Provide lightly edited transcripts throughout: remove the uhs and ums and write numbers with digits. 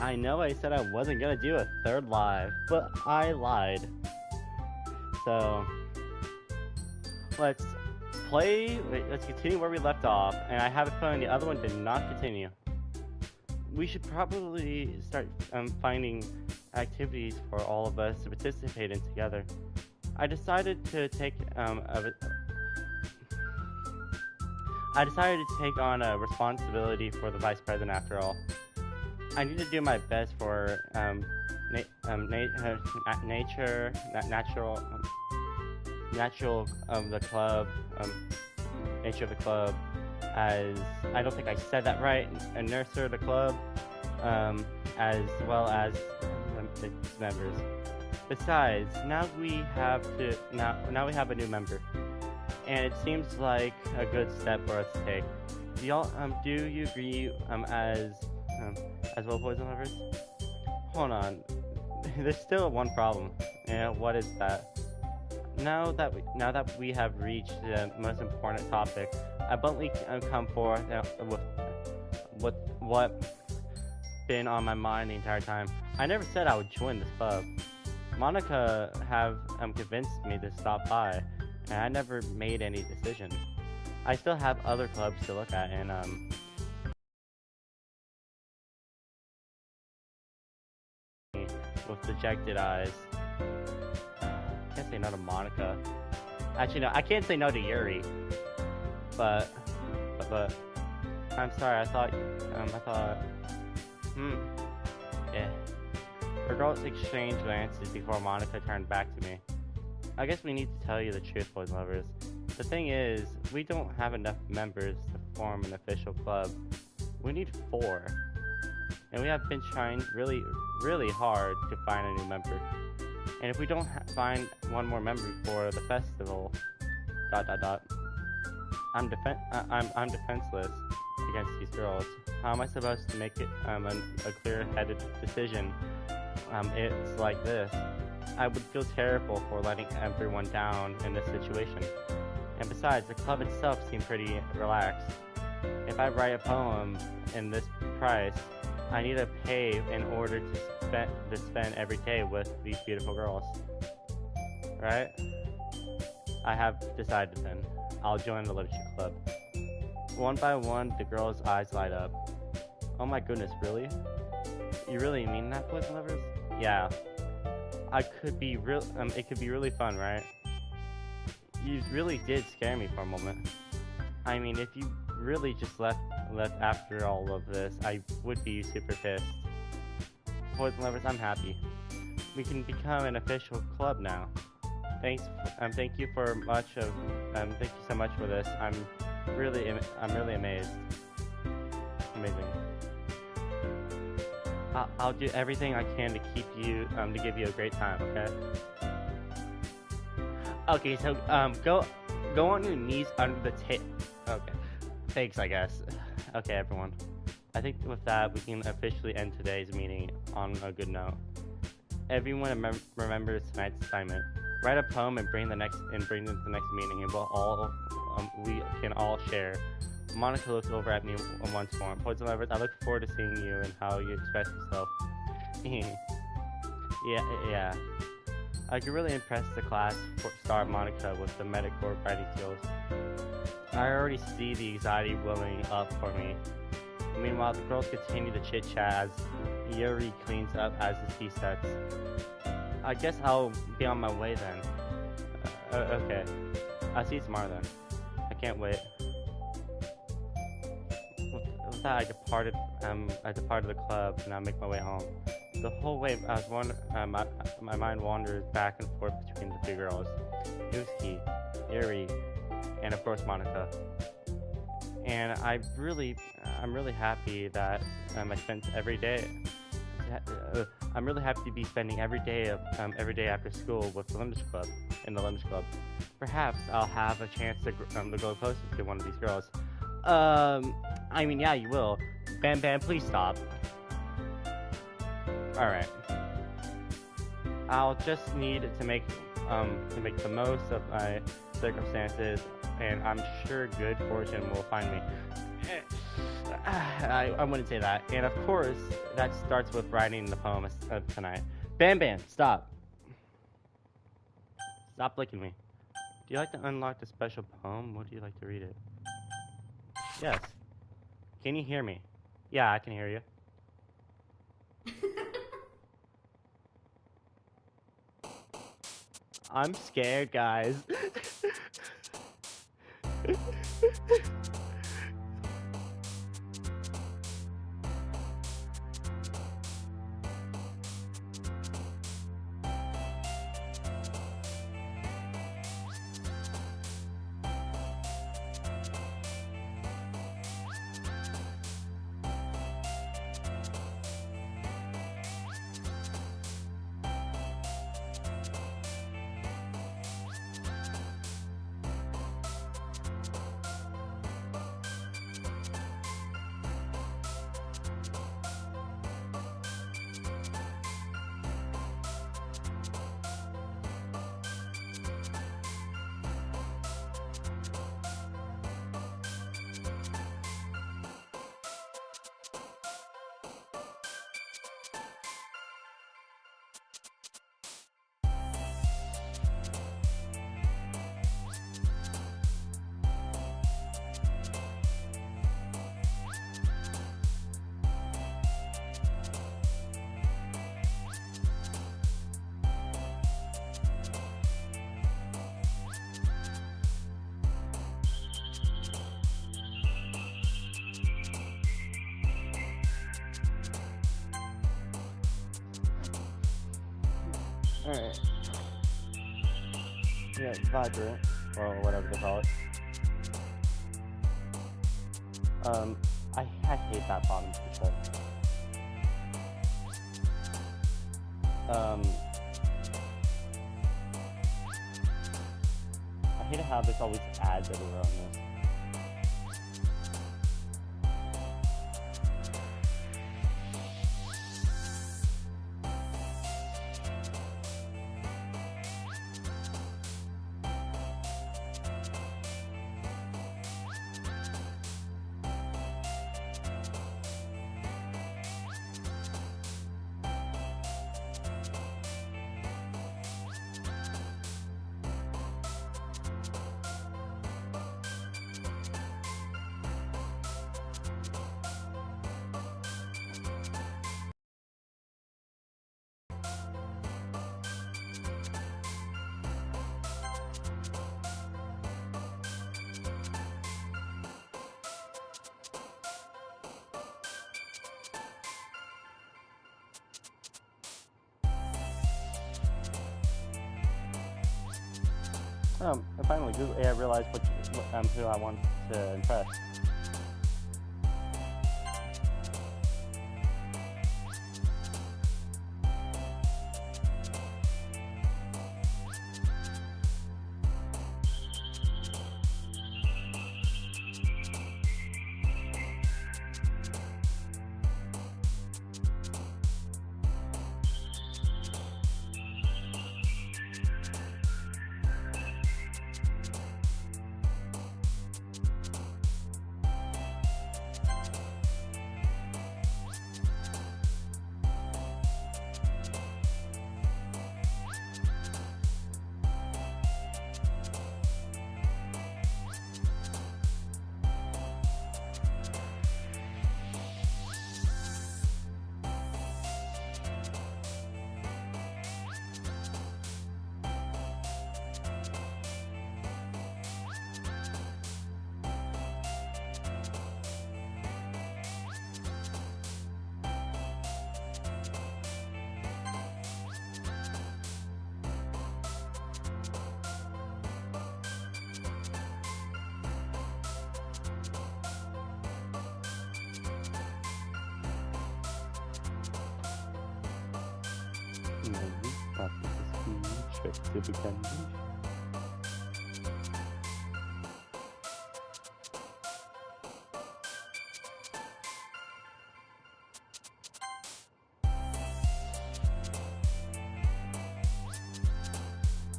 I know I said I wasn't gonna do a third live, but I lied. So, let's let's continue where we left off, and I have a feeling the other one did not continue. We should probably start finding activities for all of us to participate in together. I decided to take on a responsibility for the vice president after all. I need to do my best for the club, nature of the club, as I don't think I said that right, and nurture the club, as well as its members. Besides, now we have a new member, and it seems like a good step for us to take. Do you agree as well, boys and lovers? Hold on, there's still one problem. And what is that? Now that we have reached the most important topic, I bluntly come forth with what been on my mind the entire time. I never said I would join this club. Monica have convinced me to stop by, and I never made any decision. I still have other clubs to look at, and with dejected eyes. I can't say no to Monica. Actually, no, I can't say no to Yuri. But I'm sorry. I thought. Yeah. Her girls exchanged glances before Monica turned back to me. I guess we need to tell you the truth, boys and lovers. The thing is, we don't have enough members to form an official club. We need 4. And we have been trying really, really hard to find a new member. And if we don't find one more member for the festival, ... I'm defenseless against these girls. How am I supposed to make it a clear-headed decision? It's like this. I would feel terrible for letting everyone down in this situation. And besides, the club itself seemed pretty relaxed. If I write a poem in this price, I need to pay in order to spend every day with these beautiful girls. Right? I have decided then. I'll join the literature club. One by one, the girls' eyes light up. Oh my goodness, really? You really mean that, boys and lovers? Yeah. It could be really fun, right? You really did scare me for a moment. I mean, if you really just left after all of this, I would be super pissed. Boys and lovers, I'm happy. We can become an official club now. Thank you so much for this. I'm really amazed. Amazing. I'll do everything I can to give you a great time. Okay. Okay. So go on your knees under the table. Okay. Thanks, I guess. Okay, everyone. I think with that, we can officially end today's meeting on a good note. Everyone remembers tonight's assignment. Write a poem and bring it to the next meeting, and we can all share. Monica looks over at me once more. Boys and lovers, I look forward to seeing you and how you express yourself. yeah. I could really impress the class star Monica with the metaphor writing skills. I already see the anxiety welling up for me. Meanwhile, the girls continue to chit-chat as Yuri cleans up as the tea sets. I guess I'll be on my way then. Okay. I'll see you tomorrow then. I can't wait. With that, I departed the club and I make my way home. The whole way, my mind wandered back and forth between the 2 girls, Yusuke, Yuri, and of course Monica. And I'm really happy that I spent every day. I'm really happy to be spending every day after school with the Limbish Club in the Limbish Club. Perhaps I'll have a chance to go closer to one of these girls. I mean, yeah, you will. Bam Bam, please stop. Alright. I'll just need to make the most of my circumstances, and I'm sure good fortune will find me. I wouldn't say that. And of course, that starts with writing the poem tonight. Bam Bam, stop. Stop licking me. Do you like to unlock the special poem? Would you like to read it? Yes. Can you hear me? Yeah, I can hear you. I'm scared, guys. Alright. Yeah, vibrant, or whatever they call it. I hate that bottom push-up. I hate how there's always ads everywhere on this. And finally, Google AI realized who I want to impress.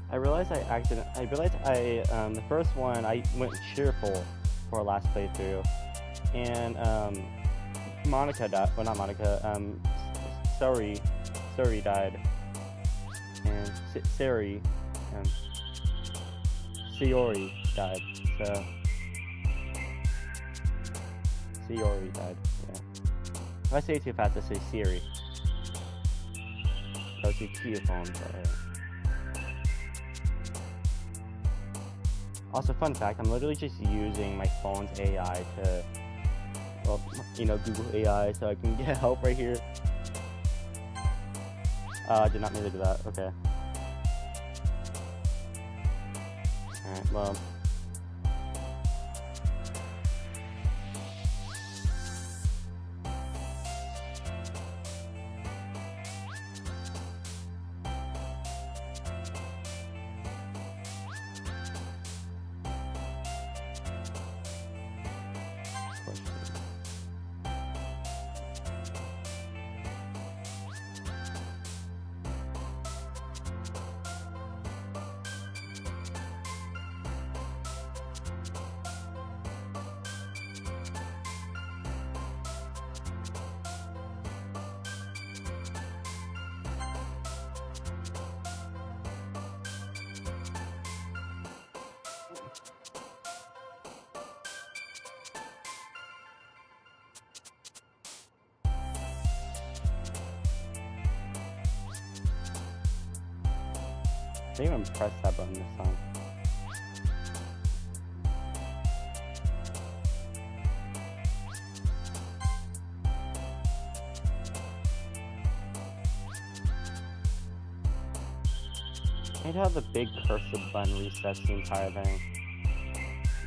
I realized the first one I went cheerful for last playthrough, and Monica died. Well, not Monica. Suri died, and Sayori died. So Sayori died. Yeah. If I say it too fast, I say Siri. Those two key phones. Also, fun fact: I'm literally just using my phone's AI to, well, Google AI, so I can get help right here. I did not mean to do that. Okay. Alright, well. I didn't even press that button this time. I hate how the big cursor button resets the entire thing.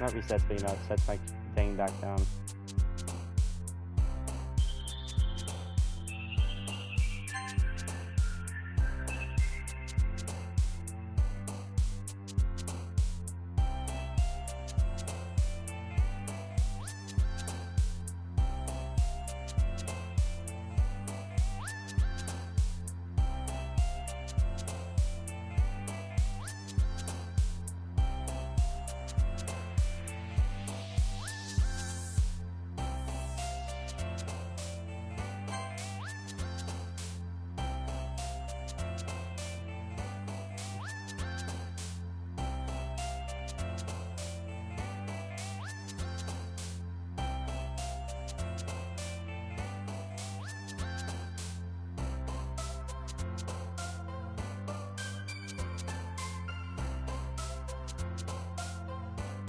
Not resets, but it sets my thing back down.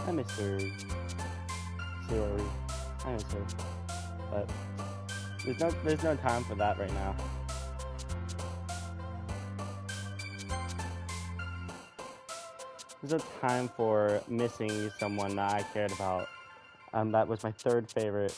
I miss her. Sayori. I miss her. But there's no time for that right now. There's no time for missing someone that I cared about. That was my third favorite.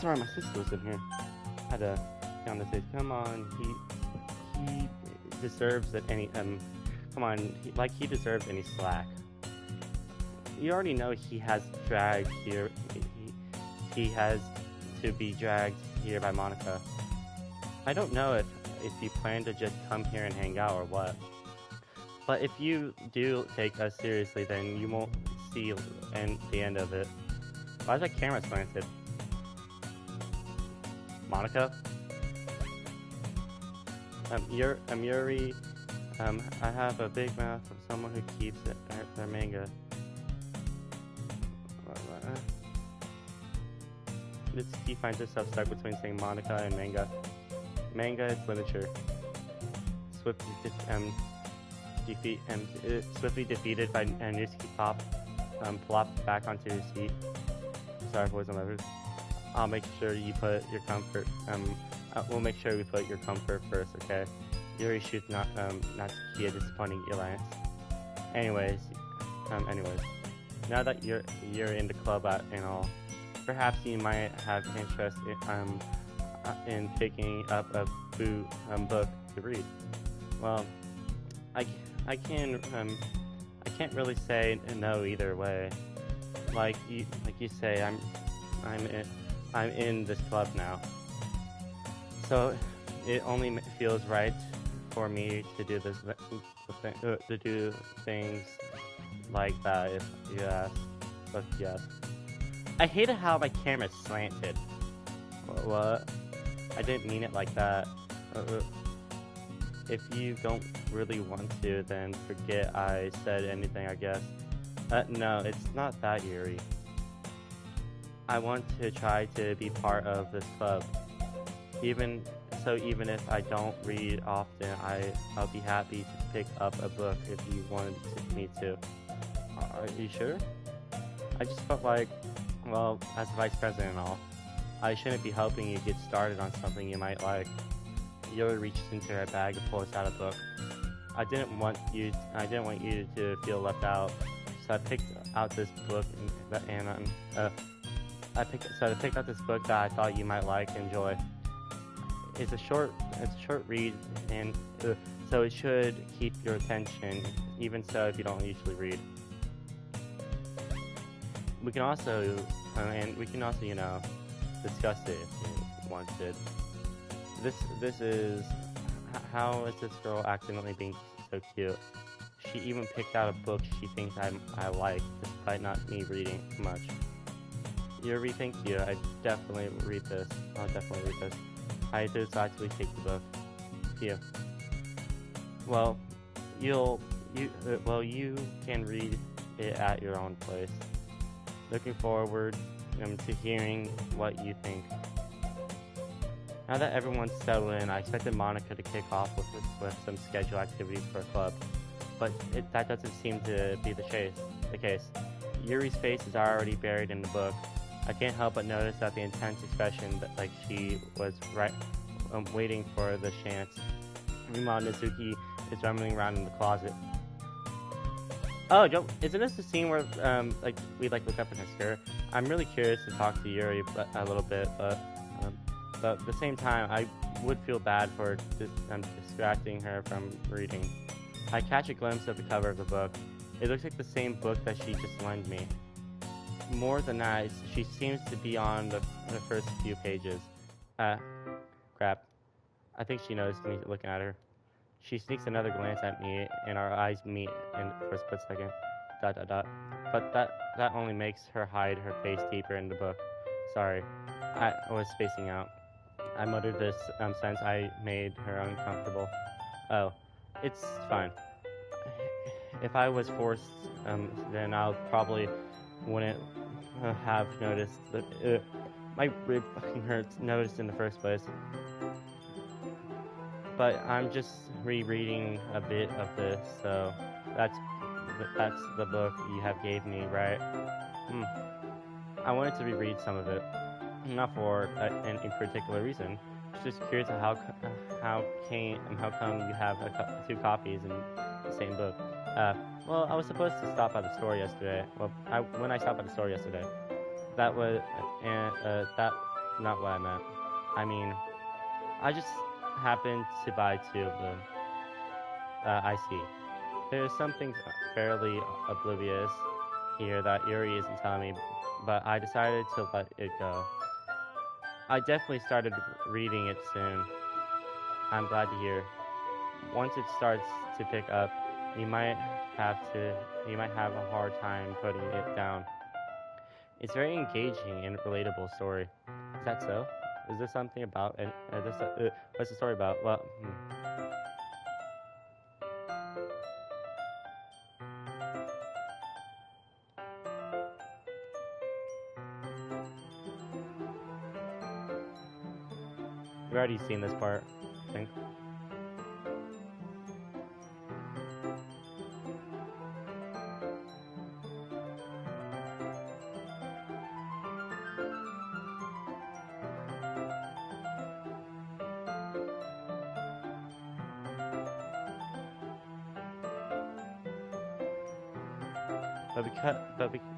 sorry, my sister was in here. I had to get on the stage. Come on, he deserves it any come on, he deserves any slack. You already know he has dragged here. He has to be dragged here by Monica. I don't know if you plan to just come here and hang out or what. But if you do take us seriously, then you won't see the end of it. Why is that camera slanted? Monica? Yuri, I have a big mouth from someone who keeps their manga. He finds himself stuck between saying Monica and manga. Manga is literature. Swiftly defeated by Newski plopped back onto his seat. Sorry, boys and lovers. I'll make sure you put your comfort. We'll make sure we put your comfort first, okay? Yuri shoots not to key a disappointing glance. Anyways, now that you're in the club and all, perhaps you might have interest in picking up a book to read. Well, I can't really say no either way. Like you say, I'm in this club now, so it only feels right for me to do to do things like that. If you ask, but yes. I hated how my camera's slanted. What? I didn't mean it like that. If you don't really want to, then forget I said anything, I guess. No, it's not that, Yuri. I want to try to be part of this club. Even if I don't read often, I'll be happy to pick up a book if you want me to. Are you sure? I just felt like, well, as vice president and all, I shouldn't be helping you get started on something you might like. Yuri reaches into her bag and pulls out a book. I didn't want you to feel left out, so I picked out this book I picked out this book that I thought you might like and enjoy. It's a short read, and so it should keep your attention, even so if you don't usually read. We can also, discuss it if you wanted. This is how is this girl accidentally being so cute? She even picked out a book she thinks I like, despite not me reading much. Yuri, thank you. I'll definitely read this. I decidedly take the book. Here. Well, you can read it at your own place. Looking forward to hearing what you think. Now that everyone's settled in, I expected Monica to kick off with some scheduled activities for a club, but that doesn't seem to be the case. Yuri's face is already buried in the book. I can't help but notice that the intense expression, like she was waiting for the chance. Meanwhile, Nizuki is rummaging around in the closet. Oh, isn't this the scene where we look up in her skirt? I'm really curious to talk to Yuri a little bit, but at the same time, I would feel bad for distracting her from reading. I catch a glimpse of the cover of the book. It looks like the same book that she just lent me. More than that, she seems to be on the first few pages. Crap. I think she noticed me looking at her. She sneaks another glance at me, and our eyes meet for a split second. ... But that only makes her hide her face deeper in the book. Sorry, I was spacing out. I muttered this since I made her uncomfortable. Oh, it's fine. If I was forced, then I probably wouldn't have noticed that my rib fucking hurts. Noticed in the first place. But I'm just rereading a bit of this, so that's the book you have gave me, right? I wanted to reread some of it, not for any particular reason. Just curious how come you have two copies in the same book. Well, I was supposed to stop by the store yesterday. Well, when I stopped by the store yesterday, that not what I meant. I mean, I just happened to buy 2 of them. I see. There's something fairly oblivious here that Yuri isn't telling me, but I decided to let it go. I definitely started reading it soon. I'm glad to hear. Once it starts to pick up, you might you might have a hard time putting it down. It's very engaging and relatable story. Is that so? Is there something about it? What's the story about? Well, we've already seen this part, I think.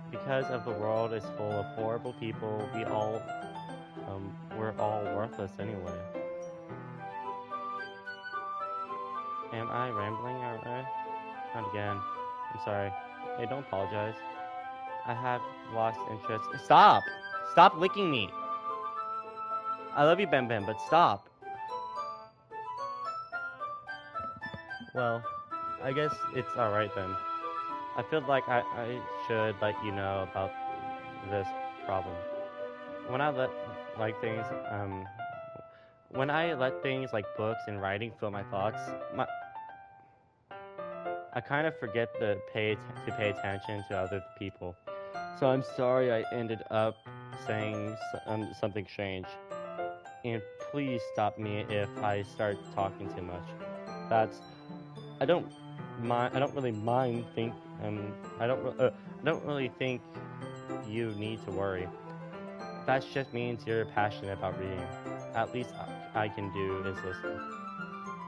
Because of the world is full of horrible people, we're all worthless anyway. Am I rambling or not again? I'm sorry. Hey, don't apologize. I have lost interest. Stop! Stop licking me! I love you, Ben Ben, but stop! Well, I guess it's alright then. I feel like I should let you know about this problem. When I let like things when I let things like books and writing fill my thoughts, I kind of forget to pay attention to other people. So I'm sorry I ended up saying something strange. And please stop me if I start talking too much. That's I don't mind. I don't really mind. I don't really think you need to worry. That just means you're passionate about reading. At least I can do is listen.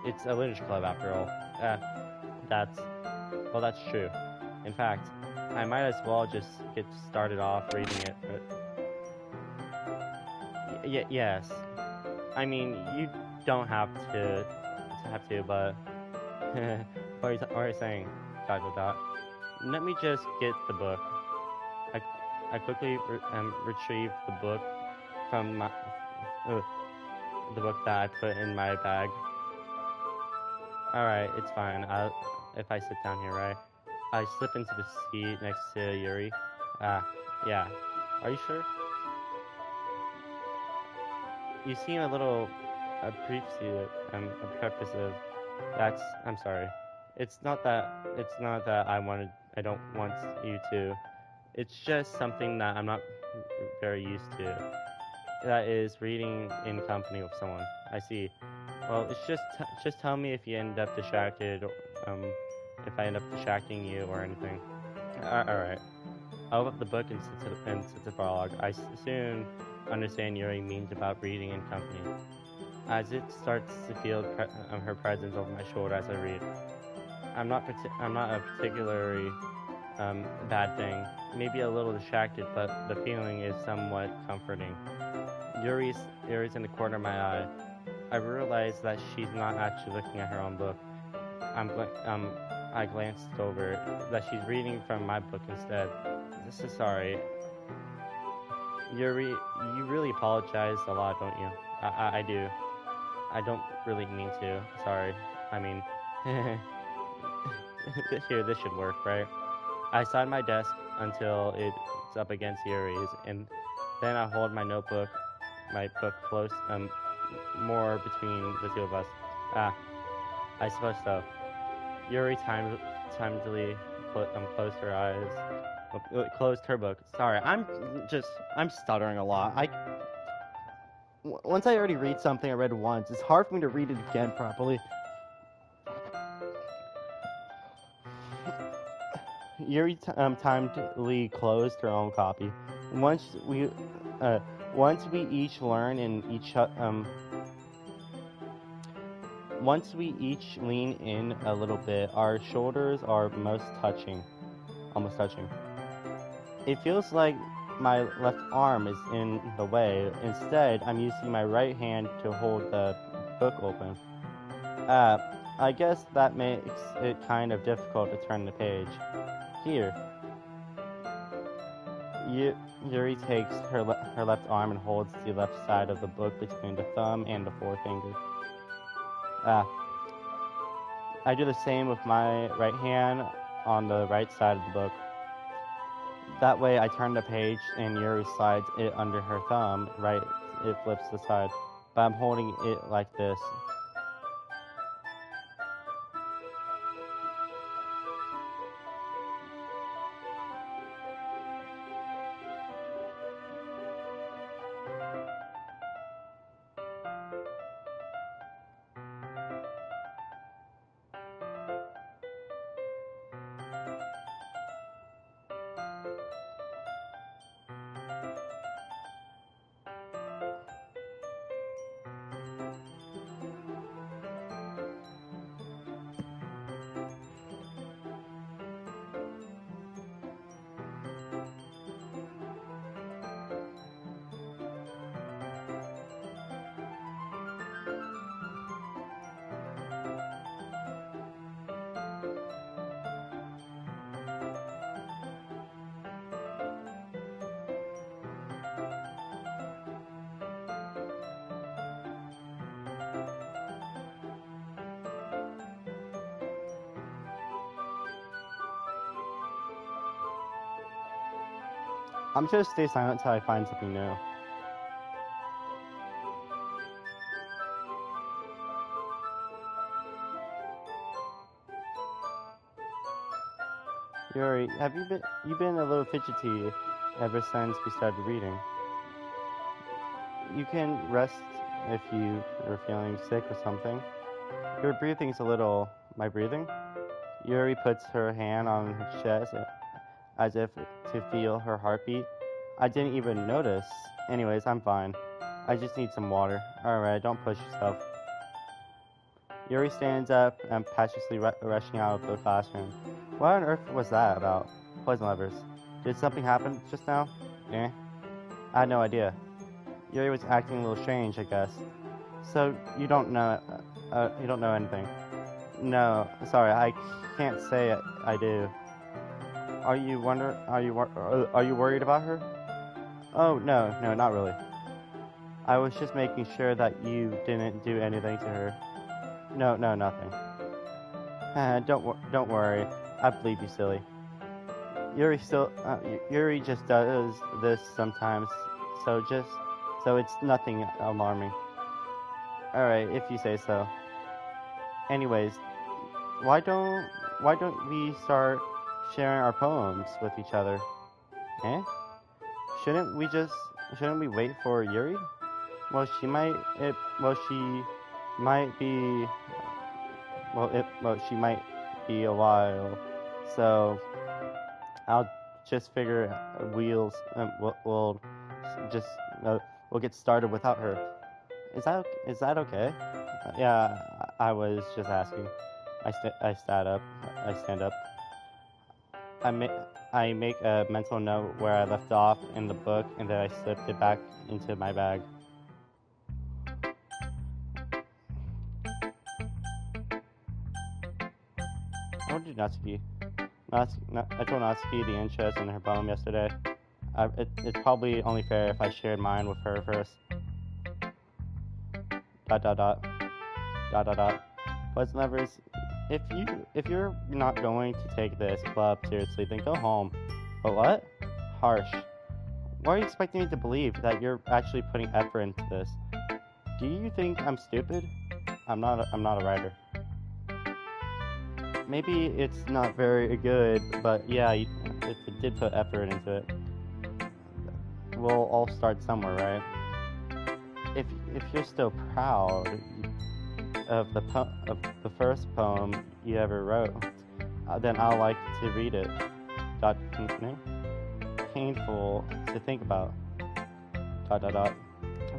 It's a literature club after all. That's true. In fact, I might as well just get started off reading it. Yes. I mean, you don't have to but what are you saying? ... Let me just get the book. I quickly retrieved the book from the book that I put in my bag. Alright, it's fine. If I sit down here, right? I slip into the seat next to Yuri. Yeah. Are you sure? You seem a little apprehensive. I'm sorry. It's not that I don't want you to. It's just something that I'm not very used to. That is reading in company with someone. I see. Well, it's just tell me if you end up distracted, if I end up distracting you or anything. Alright. I'll open up the book and sit to prologue. I soon understand Yuri means about reading in company. As it starts to feel her presence over my shoulder as I read. I'm not a particularly bad thing. Maybe a little distracted, but the feeling is somewhat comforting. Yuri's in the corner of my eye. I realize that she's not actually looking at her own book. I glanced over that she's reading from my book instead. Sorry. Yuri, you really apologize a lot, don't you? I do. I don't really mean to. Sorry. I mean, here, this should work, right? I sat at my desk until it's up against Yuri's, and then I hold my book close, more between the two of us. I suppose so. Yuri timidly closed her eyes, closed her book. Sorry, I'm stuttering a lot. Once I already read something I read once, it's hard for me to read it again properly. Yuri timidly closed her own copy. Once we each learn and once we each lean in a little bit, our shoulders are almost touching. It feels like my left arm is in the way. Instead, I'm using my right hand to hold the book open. I guess that makes it kind of difficult to turn the page. Here. Yuri takes her left arm and holds the left side of the book between the thumb and the forefinger. I do the same with my right hand on the right side of the book. That way I turn the page and Yuri slides it under her thumb, right? It flips the side. But I'm holding it like this. I'm just gonna stay silent until I find something new. Yuri, have you been a little fidgety ever since we started reading? You can rest if you are feeling sick or something. Your breathing's a little... My breathing? Yuri puts her hand on her chest as if to feel her heartbeat. I didn't even notice. Anyways, I'm fine. I just need some water. Alright, don't push yourself. Yuri stands up and passionately rushing out of the classroom. What on earth was that about? Poison lovers. Did something happen just now? Eh? I had no idea. Yuri was acting a little strange, I guess. So, you don't know anything? No, sorry, I can't say I do. Are you worried about her? Oh, no, not really. I was just making sure that you didn't do anything to her. No, nothing. Don't worry. I believe you, silly. Yuri just does this sometimes, so it's nothing alarming. Alright, if you say so. Anyways, why don't we start sharing our poems with each other? Eh? Shouldn't we wait for Yuri? She might be a while. So I'll just figure we'll get started without her. Is that okay? Yeah, I was just asking. I stand up. I make a mental note where I left off in the book, and then I slipped it back into my bag. What did Natsuki? I told Natsuki the interest in her poem yesterday. It's probably only fair if I shared mine with her first. ... Poison lovers, if you're not going to take this club seriously, then go home. But what? Harsh. Why are you expecting me to believe that you're actually putting effort into this? Do you think I'm stupid? I'm not a writer. Maybe it's not very good, but yeah, it did put effort into it. We'll all start somewhere, right? If you're still proud of the first poem you ever wrote, then I'll like to read it. Painful to think about. ...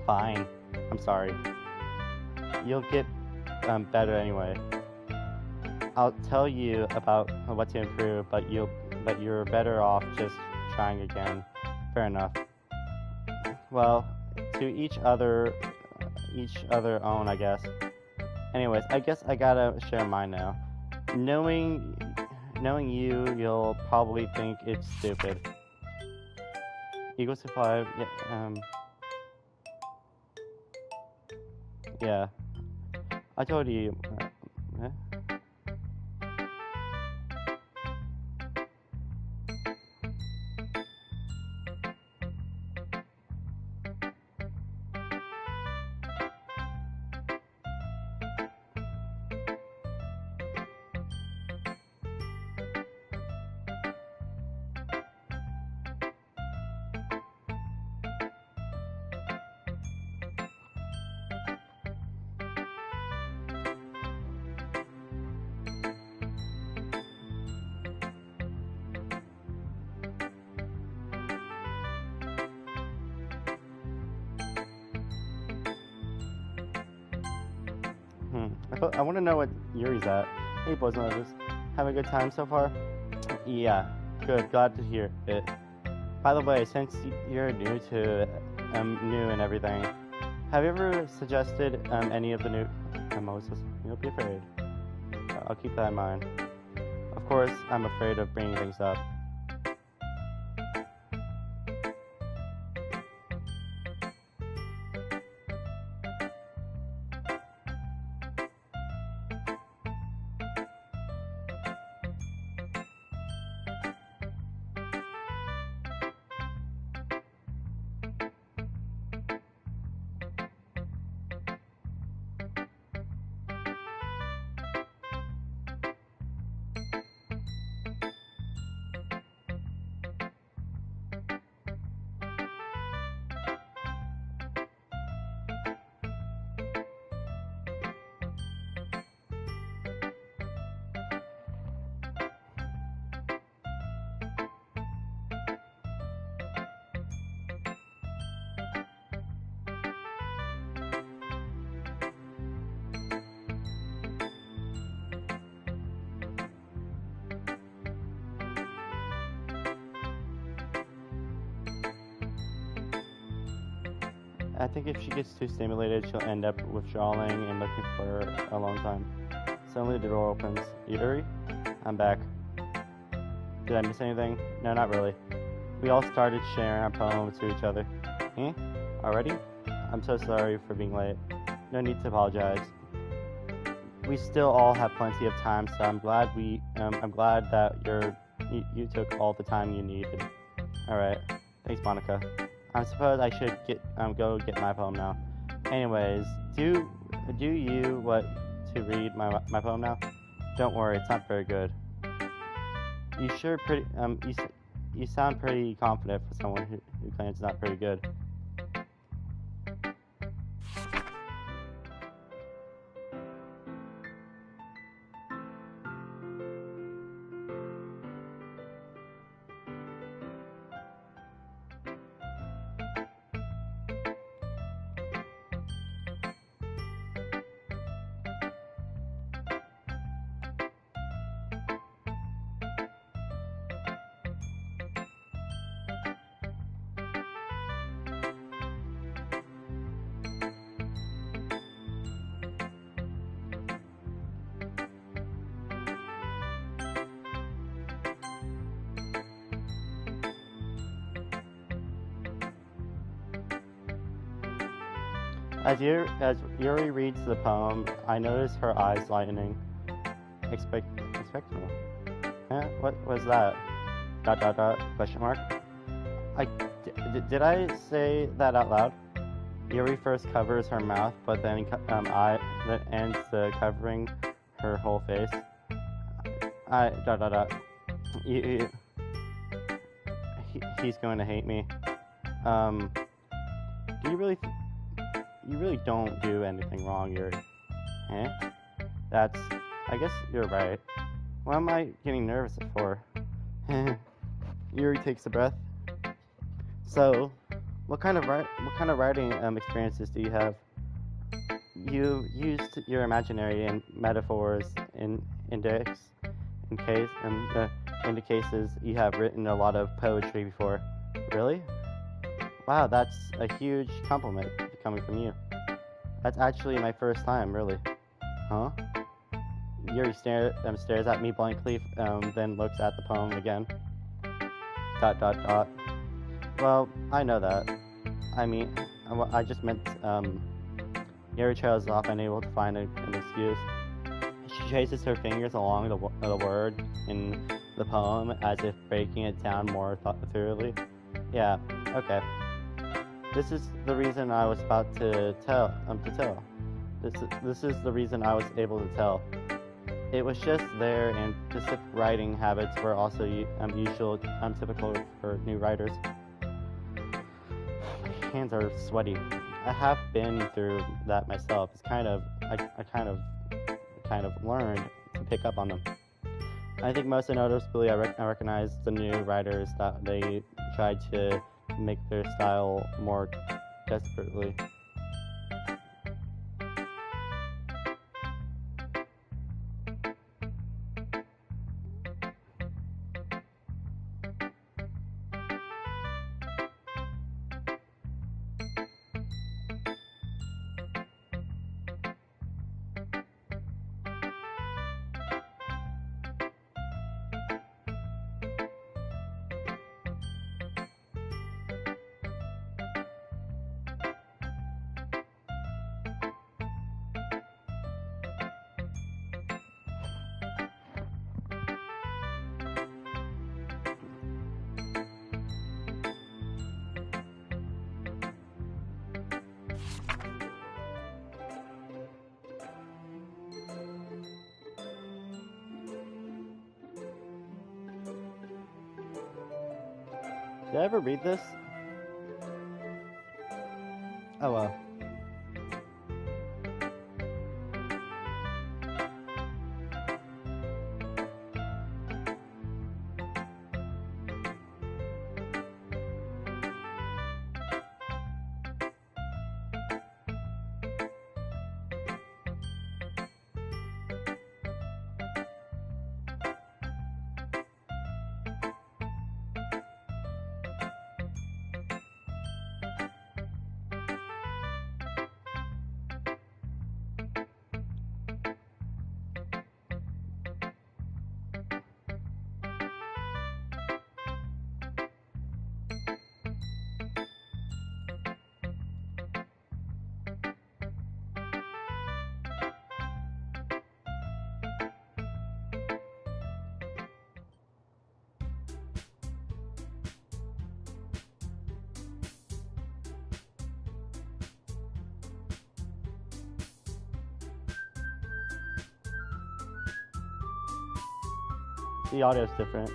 Fine. I'm sorry. You'll get better anyway. I'll tell you about what to improve, but you're better off just trying again. fair enough. Well, to each other own, I guess. Anyways, I guess I gotta share mine now. Knowing you, you'll probably think it's stupid. Equals to 5, yeah. I told you, huh? I want to know what Yuri's at. Hey, boys and others. Having a good time so far? Yeah, good. Glad to hear it. By the way, since you're new and everything, have you ever suggested any of the new Moses? Don't be afraid. I'll keep that in mind. Of course, I'm afraid of bringing things up. I think if she gets too stimulated, she'll end up withdrawing and looking for a long time. Suddenly the door opens. Yuri? I'm back. Did I miss anything? No, not really. We all started sharing our poems to each other. Eh? Already? I'm so sorry for being late. No need to apologize. We still all have plenty of time, so I'm glad that you took all the time you needed. Alright. Thanks, Monica. I suppose I should go get my poem now. Anyways, do you want to read my poem now? Don't worry, it's not very good. You sound pretty confident for someone who claims it's not very good. As Yuri reads the poem, I notice her eyes lightening. Expectable. Huh? What was that? ... Question mark. Did I say that out loud? Yuri first covers her mouth, but then ends covering her whole face. He's going to hate me. You really don't do anything wrong, Yuri. Eh? I guess you're right. What am I getting nervous for? Yuri takes a breath. So, what kind of writing experiences do you have? You used your imaginary and metaphors indicates you have written a lot of poetry before. Really? Wow, that's a huge compliment coming from you. That's actually my first time, really. Huh? Yuri stares at me blankly, then looks at the poem again. ... Well, I know that. I mean, I just meant, Yuri trails off, unable to find an excuse. She traces her fingers along the word in the poem, as if breaking it down more thoroughly. Yeah, okay. This is the reason I was about to tell. This is the reason I was able to tell. It was just there, and specific writing habits were also typical for new writers. My hands are sweaty. I have been through that myself. It's I kind of learned to pick up on them. I think most noticeably, I recognize the new writers that they tried to make their style more desperately. Did I ever read this? Oh well. The audio's different.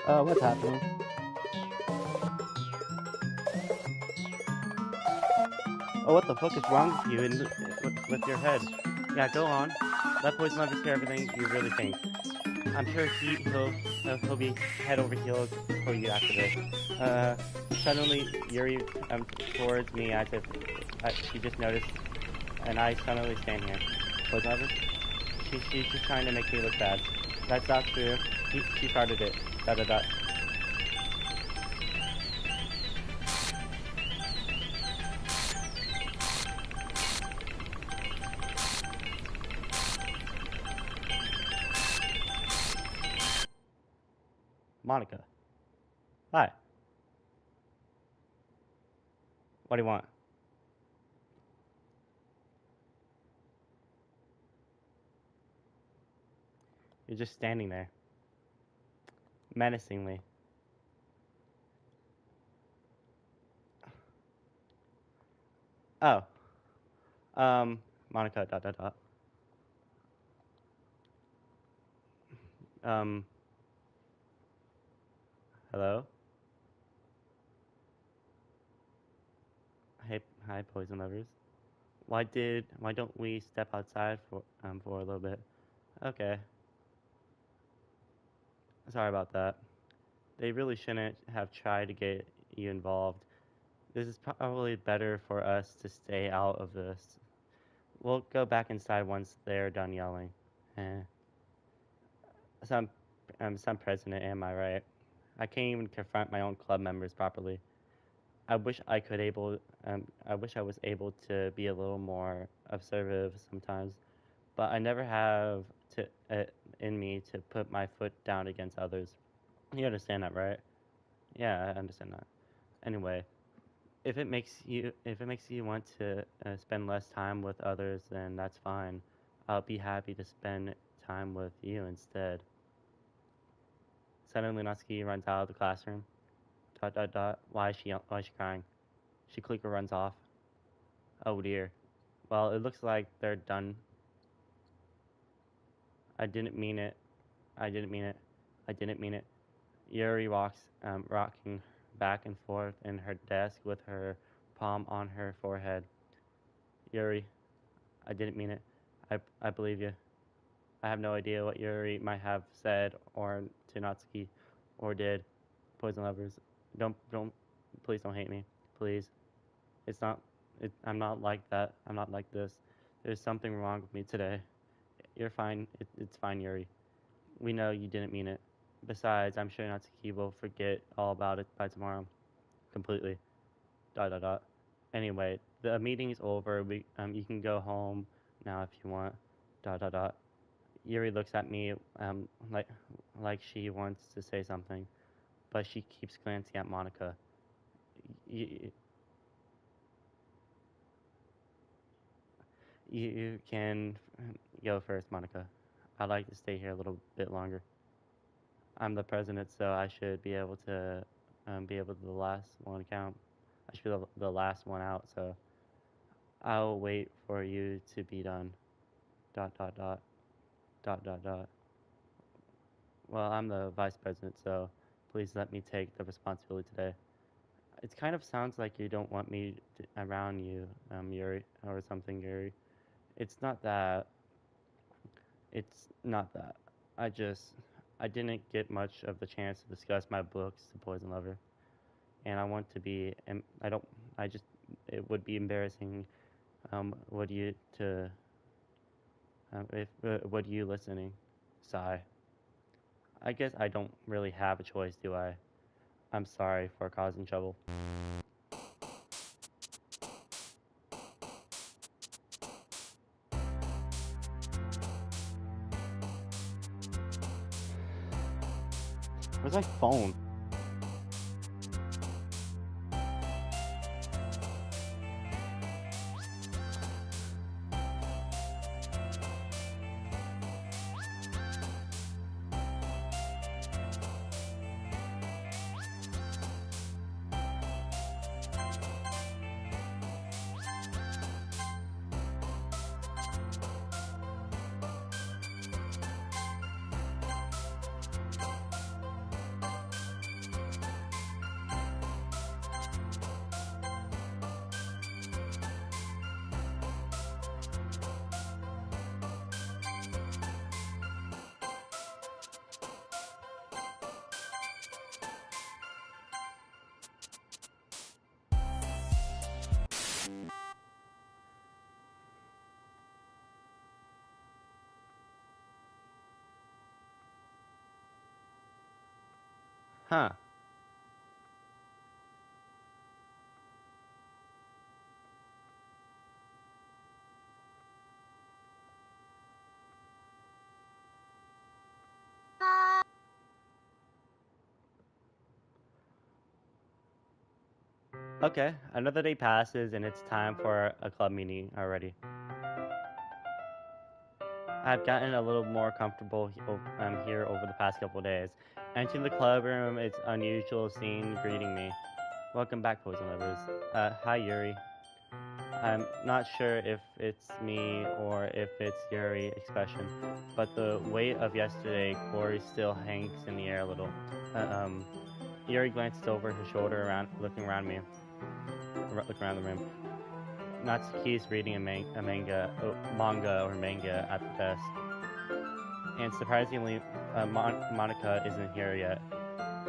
What's happening? Oh, what the fuck is wrong with you and with your head? Yeah, go on. Let Poison Lover hear everything you really think. I'm sure he'll be head over heels for you after this. Suddenly Yuri towards me as if she just noticed, and I suddenly stand here. Poison Lover? She's just trying to make me look bad. That's not true. She started it. Da da da. Monica. Hi. What do you want? You're just standing there. Menacingly. Oh. Monica, dot dot dot. Um, hello? Hey, hi, poison lovers. Why don't we step outside for a little bit? Okay. Sorry about that. They really shouldn't have tried to get you involved. This is probably better for us to stay out of this. We'll go back inside once they're done yelling. Eh. Some, some president, am I right? I can't even confront my own club members properly. I wish I was able to be a little more observative sometimes, but I never have to in me to put my foot down against others. You understand that, right? Yeah, I understand that. Anyway, if it makes you want to spend less time with others, then that's fine. I'll be happy to spend time with you instead. Suddenly, Natsuki runs out of the classroom. Dot dot dot. Why is she crying? She clicker runs off. Oh dear. Well, it looks like they're done. I didn't mean it. I didn't mean it. I didn't mean it. Yuri walks, rocking back and forth in her desk with her palm on her forehead. Yuri, I didn't mean it. I believe you. I have no idea what Yuri might have said or to Natsuki or did. Poison lovers, don't, please don't hate me. Please. It's not, I'm not like that. I'm not like this. There's something wrong with me today. You're fine. It's fine, Yuri. We know you didn't mean it. Besides, I'm sure Natsuki will forget all about it by tomorrow. Completely. Dot dot dot. Anyway, the meeting is over. You can go home now if you want. Dot dot dot. Yuri looks at me like she wants to say something, but she keeps glancing at Monica. You, you can go first, Monica. I'd like to stay here a little bit longer. I'm the president, so I should be able to the last one count. I should be the last one out, so I'll wait for you to be done. Dot dot dot dot dot dot. Well, I'm the vice president, so please let me take the responsibility today. It kind of sounds like you don't want me around you, Yuri, or something, Yuri. It's not that. It's not that. I just, I didn't get much of the chance to discuss my books to Poison Lover, and I want to be. I don't. I just. It would be embarrassing. Would you to? If would you listening? Sigh. I guess I don't really have a choice, do I? I'm sorry for causing trouble. Where's my phone? Huh. Okay, another day passes and it's time for a club meeting already. I've gotten a little more comfortable here over the past couple days. Entering the club room, it's unusual scene greeting me. Welcome back, Poison Lovers. Hi, Yuri. I'm not sure if it's me or if it's Yuri expression, but the weight of yesterday, Corey still hangs in the air a little. Uh, um, Yuri glanced over her shoulder, looking around the room. Natsuki's reading manga at the desk, and surprisingly, Monica isn't here yet.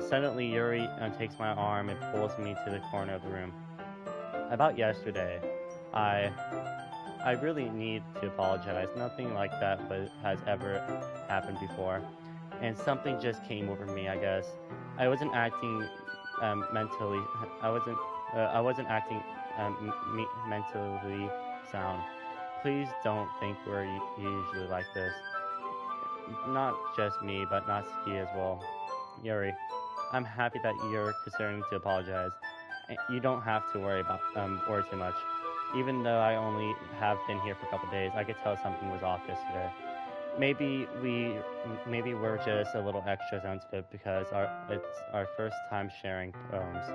Suddenly, Yuri takes my arm and pulls me to the corner of the room. About yesterday, I really need to apologize. Nothing like that has ever happened before, and something just came over me. I guess I wasn't acting mentally. I wasn't acting mentally sound. Please don't think we're usually like this. Not just me, but Natsuki as well. Yuri, I'm happy that you're considering to apologize. You don't have to worry too much. Even though I only have been here for a couple days, I could tell something was off yesterday. Maybe we're just a little extra sensitive because it's our first time sharing poems.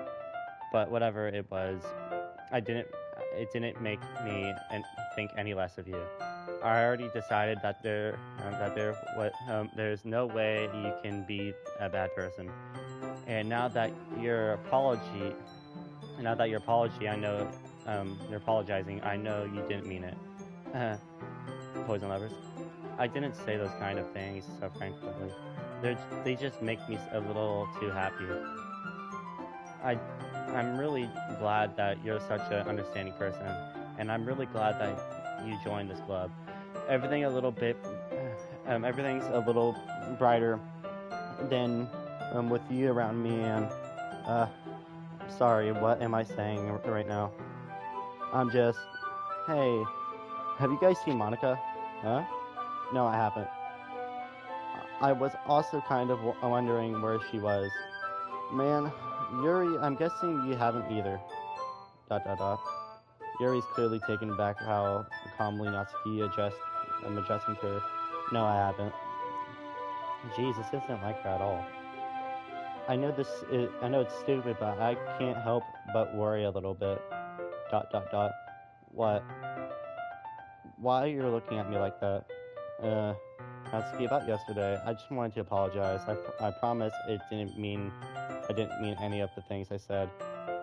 But whatever it was, it didn't make me think any less of you. I already decided that there's no way you can be a bad person. And now that your apology, I know you're apologizing. I know you didn't mean it. Poison lovers. I didn't say those kind of things, so frankly, they just make me a little too happy. I'm really glad that you're such an understanding person, and I'm really glad that you joined this club. Everything's a little brighter than with you around me. And sorry, what am I saying right now? I'm just, hey, have you guys seen Monica? Huh? No, I haven't. I was also kind of wondering where she was. Man, Yuri, I'm guessing you haven't either. ... Yuri's clearly taken back how calmly Natsuki I'm addressing her. No, I haven't. Jeez, this isn't like her at all. I know it's stupid, but I can't help but worry a little bit. ... What? Why you're looking at me like that? Natsuki, about yesterday, I just wanted to apologize. I promise I didn't mean any of the things I said,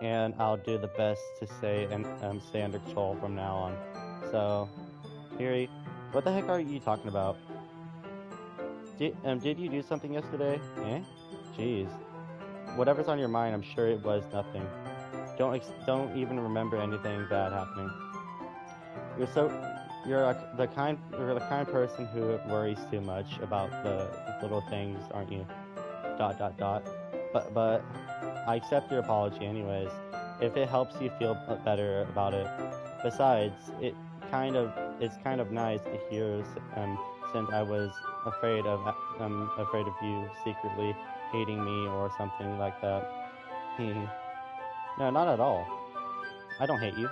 and I'll do the best to stay under control from now on. So, Yuri, what the heck are you talking about? Did you do something yesterday? Eh? Jeez. Whatever's on your mind, I'm sure it was nothing. Don't even remember anything bad happening. You're the kind person who worries too much about the little things, aren't you? ... But I accept your apology anyways, if it helps you feel better about it. Besides, it's kind of nice to hear, since I was afraid of you secretly hating me or something like that. No, not at all. I don't hate you.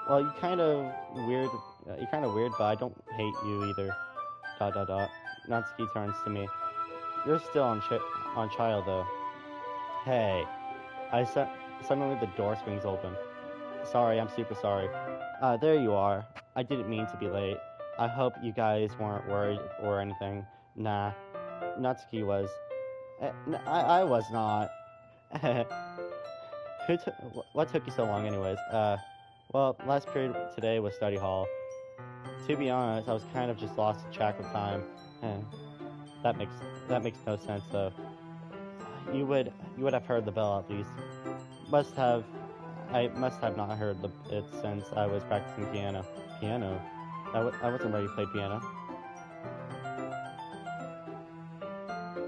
Well, you're kind of weird, but I don't hate you either. ... Natsuki turns to me. You're still on trial, though. Hey. Suddenly the door swings open. Sorry, I'm super sorry. There you are. I didn't mean to be late. I hope you guys weren't worried or anything. Nah. Natsuki was. I was not. What took you so long anyways? Well, last period today was study hall. To be honest, I was kind of just lost track of time. That makes no sense though. You would have heard the bell at least. I must have not heard it since I was practicing piano. Piano? I wasn't ready to play piano. I wasn't ready to play piano.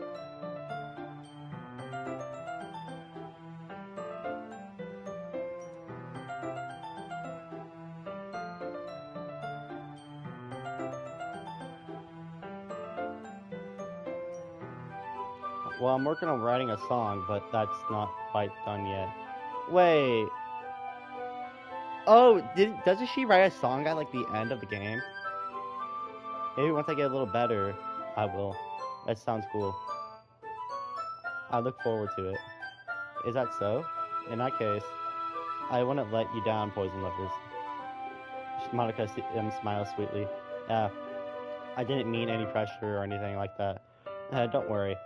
Well, I'm working on writing a song, but that's not quite done yet. Wait. Oh, doesn't she write a song at like the end of the game? Maybe once I get a little better, I will. That sounds cool. I look forward to it. Is that so? In that case, I wouldn't let you down, poison lovers. Monica smiles sweetly. I didn't mean any pressure or anything like that. Don't worry.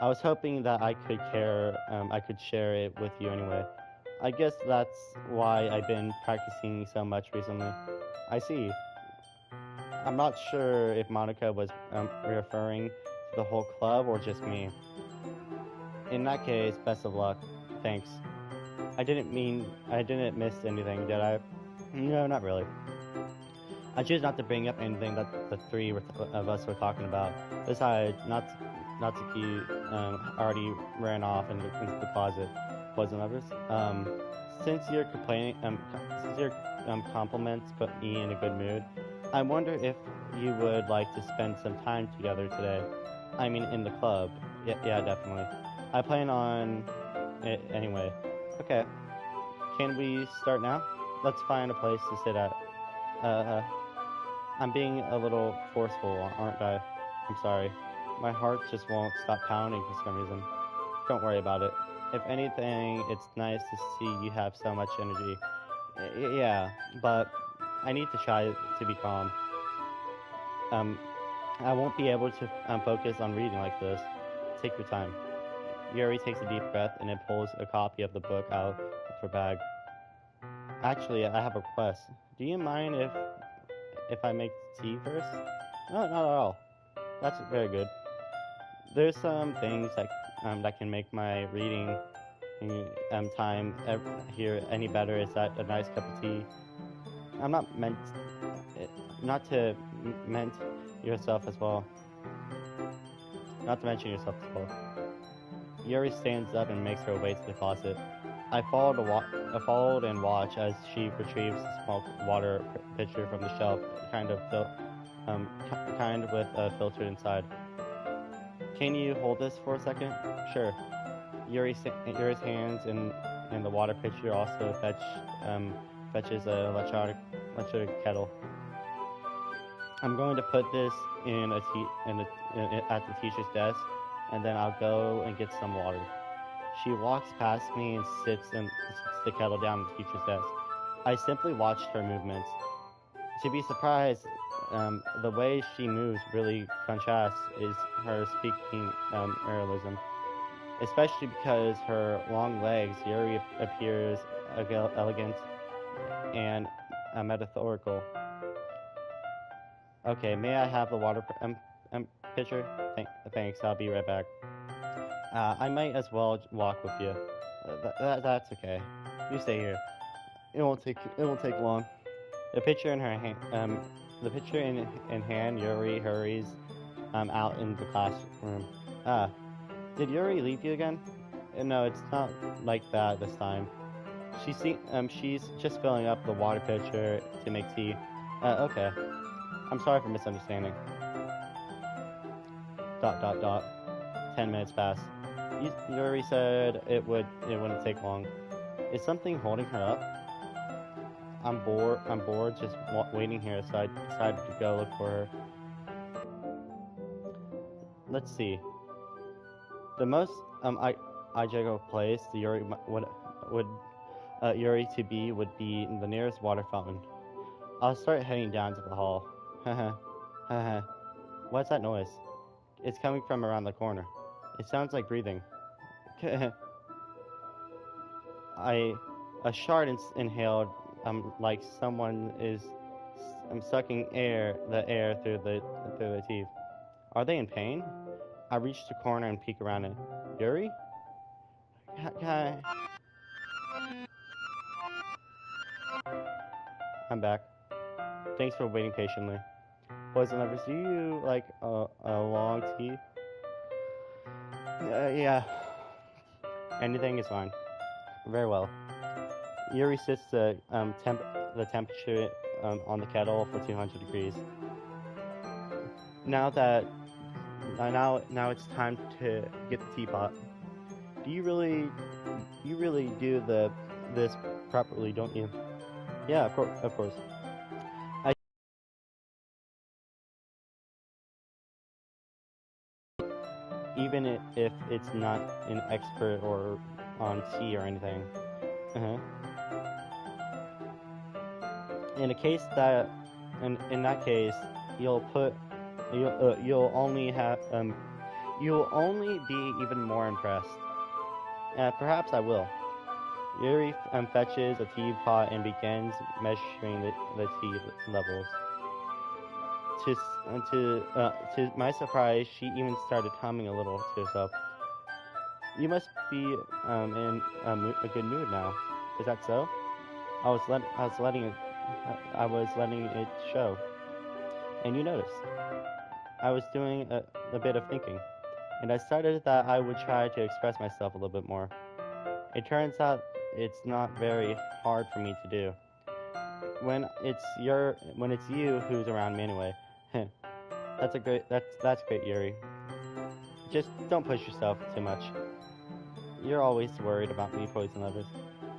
I was hoping that I could share it with you anyway. I guess that's why I've been practicing so much recently. I see. I'm not sure if Monica was referring to the whole club or just me. In that case, best of luck. Thanks. I didn't miss anything, did I? No, not really. I choose not to bring up anything that the of us were talking about. Besides, Natsuki already ran off into the closet. Poison lovers. Since your compliments put me in a good mood, I wonder if you would like to spend some time together today. I mean, in the club. Yeah, definitely. I plan on it anyway. Okay. Can we start now? Let's find a place to sit at. I'm being a little forceful, aren't I? I'm sorry. My heart just won't stop pounding for some reason. Don't worry about it. If anything, it's nice to see you have so much energy. Yeah, but I need to try to be calm. Um, I won't be able to focus on reading like this. Take your time. Yuri takes a deep breath and then pulls a copy of the book out of her bag. Actually, I have a request. Do you mind if I make tea first? No, not at all. That's very good. There's some things that can make my reading time here any better. Is that a nice cup of tea? I'm not meant not to meant yourself as well. Not to mention yourself as well. Yuri stands up and makes her way to the closet. I followed and watch as she retrieves a small water pitcher from the shelf, kind with a filter inside. Can you hold this for a second? Sure. Yuri's hands in the water pitcher also fetches a electric kettle. I'm going to put this at the teacher's desk, and then I'll go and get some water. She walks past me and sits the kettle down on the teacher's desk. I simply watched her movements. To be surprised, the way she moves really contrasts is her speaking realism. Especially because her long legs, Yuri appears elegant and metaphorical. Okay, may I have the water pitcher? Thanks, I'll be right back. I might as well walk with you. That's okay. You stay here. It won't take long. The pitcher in her hand, in hand, Yuri hurries out in the classroom. Did Yuri leave you again? No, it's not like that this time. She's just filling up the water pitcher to make tea. Okay. I'm sorry for misunderstanding. ... 10 minutes pass. Yuri said it wouldn't take long. Is something holding her up? I'm bored just waiting here, so I decided to go look for her. Let's see. The most ideal place the Yuri Yuri to be would be the nearest water fountain. I'll start heading down to the hall. What's that noise? It's coming from around the corner. It sounds like breathing. A shard inhaled, like someone is sucking the air through the teeth. Are they in pain? I reach the corner and peek around it. Yuri? Hi. I'm back. Thanks for waiting patiently. Poison lovers, do you like a long tea? Yeah. Anything is fine. Very well. Yuri sets the temperature on the kettle for 200 degrees. Now that now it's time to get the teapot. Do you really do this properly, don't you? Yeah, of course. I even if it's not an expert or on tea or anything. Uh-huh. In a case that, in that case, you'll put you'll only have you'll only be even more impressed. Perhaps I will. Yuri fetches a teapot and begins measuring the tea levels. To my surprise, she even started humming a little to herself. You must be in a good mood now. Is that so? I was letting it show, and you noticed. I was doing a bit of thinking, and I started that I would try to express myself a little bit more. It turns out it's not very hard for me to do. When it's you who's around me anyway. That's great, Yuri. Just don't push yourself too much. You're always worried about me, poison lovers.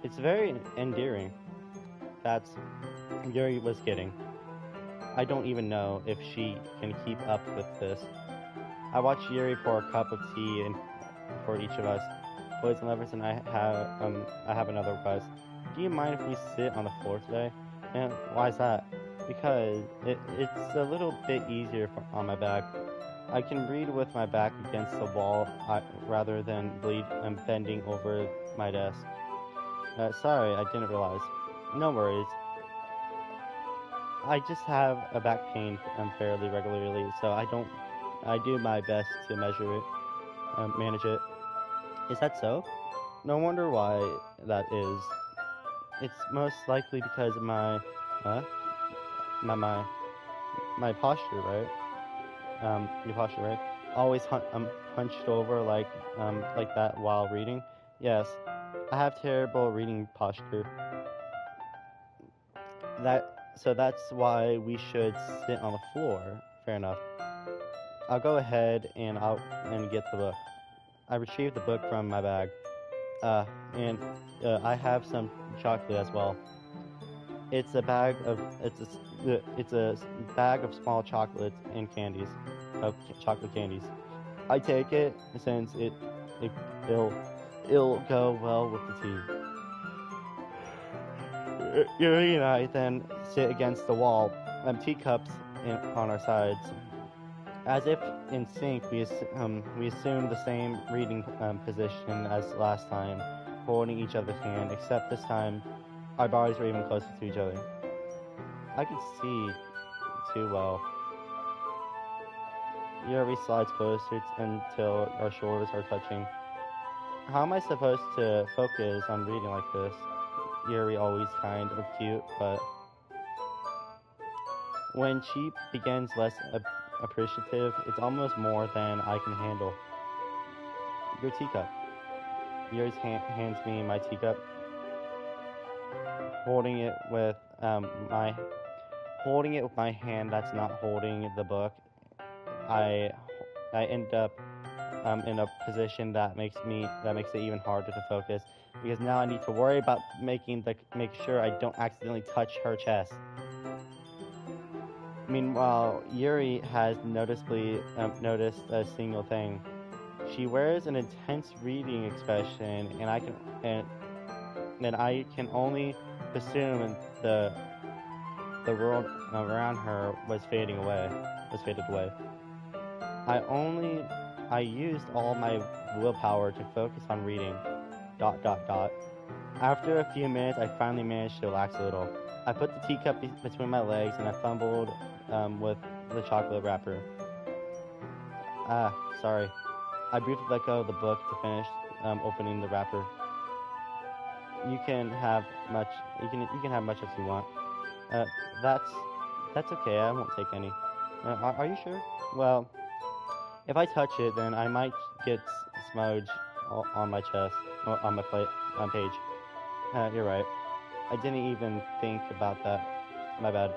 It's very endearing. That's Yuri was kidding. I don't even know if she can keep up with this. I watched Yuri pour a cup of tea for each of us. Poison lovers and I have another request. Do you mind if we sit on the floor today? And why is that? Because it's a little bit easier on my back. I can read with my back against the wall rather than bending over my desk. Sorry, I didn't realize. No worries. I just have a back pain fairly regularly, so I do my best to manage it. Is that so? No wonder why that is. It's most likely because of uh, my my posture, right? Your posture, right? Always hunched over like that while reading. Yes, I have terrible reading posture. So that's why we should sit on the floor. Fair enough. I'll go ahead and get the book. I retrieved the book from my bag. And I have some chocolate as well. It's a bag of small chocolates and candies, chocolate candies. I take it since it'll go well with the tea. Yuri and I then sit against the wall, teacups on our sides. As if in sync, we assumed the same reading position as last time, holding each other's hand, except this time our bodies were even closer to each other. I could see too well. Yuri slides closer until our shoulders are touching. How am I supposed to focus on reading like this? Yuri always kind of cute, but when she begins less appreciative, it's almost more than I can handle. Your teacup. Yuri's hands me my teacup, holding it with my hand that's not holding the book. I end up in a position that makes it even harder to focus because now I need to worry about make sure I don't accidentally touch her chest. Meanwhile, Yuri has noticeably noticed a single thing. She wears an intense reading expression, and I can only assume the world around her was faded away. I used all my willpower to focus on reading. ... After a few minutes, I finally managed to relax a little. I put the teacup between my legs and I fumbled with the chocolate wrapper. Sorry. I briefly let go of the book to finish opening the wrapper. You can have much. You can have much as you want. That's okay. I won't take any. Are you sure? Well, if I touch it, then I might get smudge on my chest or on my page. You're right. I didn't even think about that. My bad.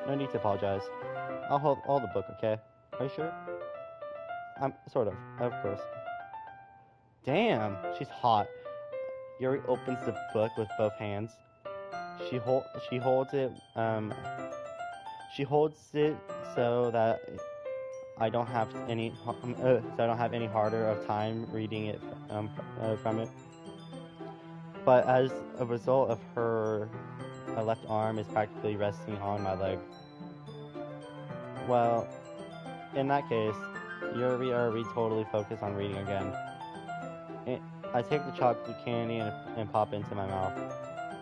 No need to apologize. I'll hold the book, okay? Are you sure? of course. Damn, she's hot. Yuri opens the book with both hands. She holds it she holds it so that I don't have any harder of time reading it from it. But as a result of her left arm is practically resting on my leg. Well, in that case, Yuri already totally focused on reading again. I take the chocolate candy and pop it into my mouth.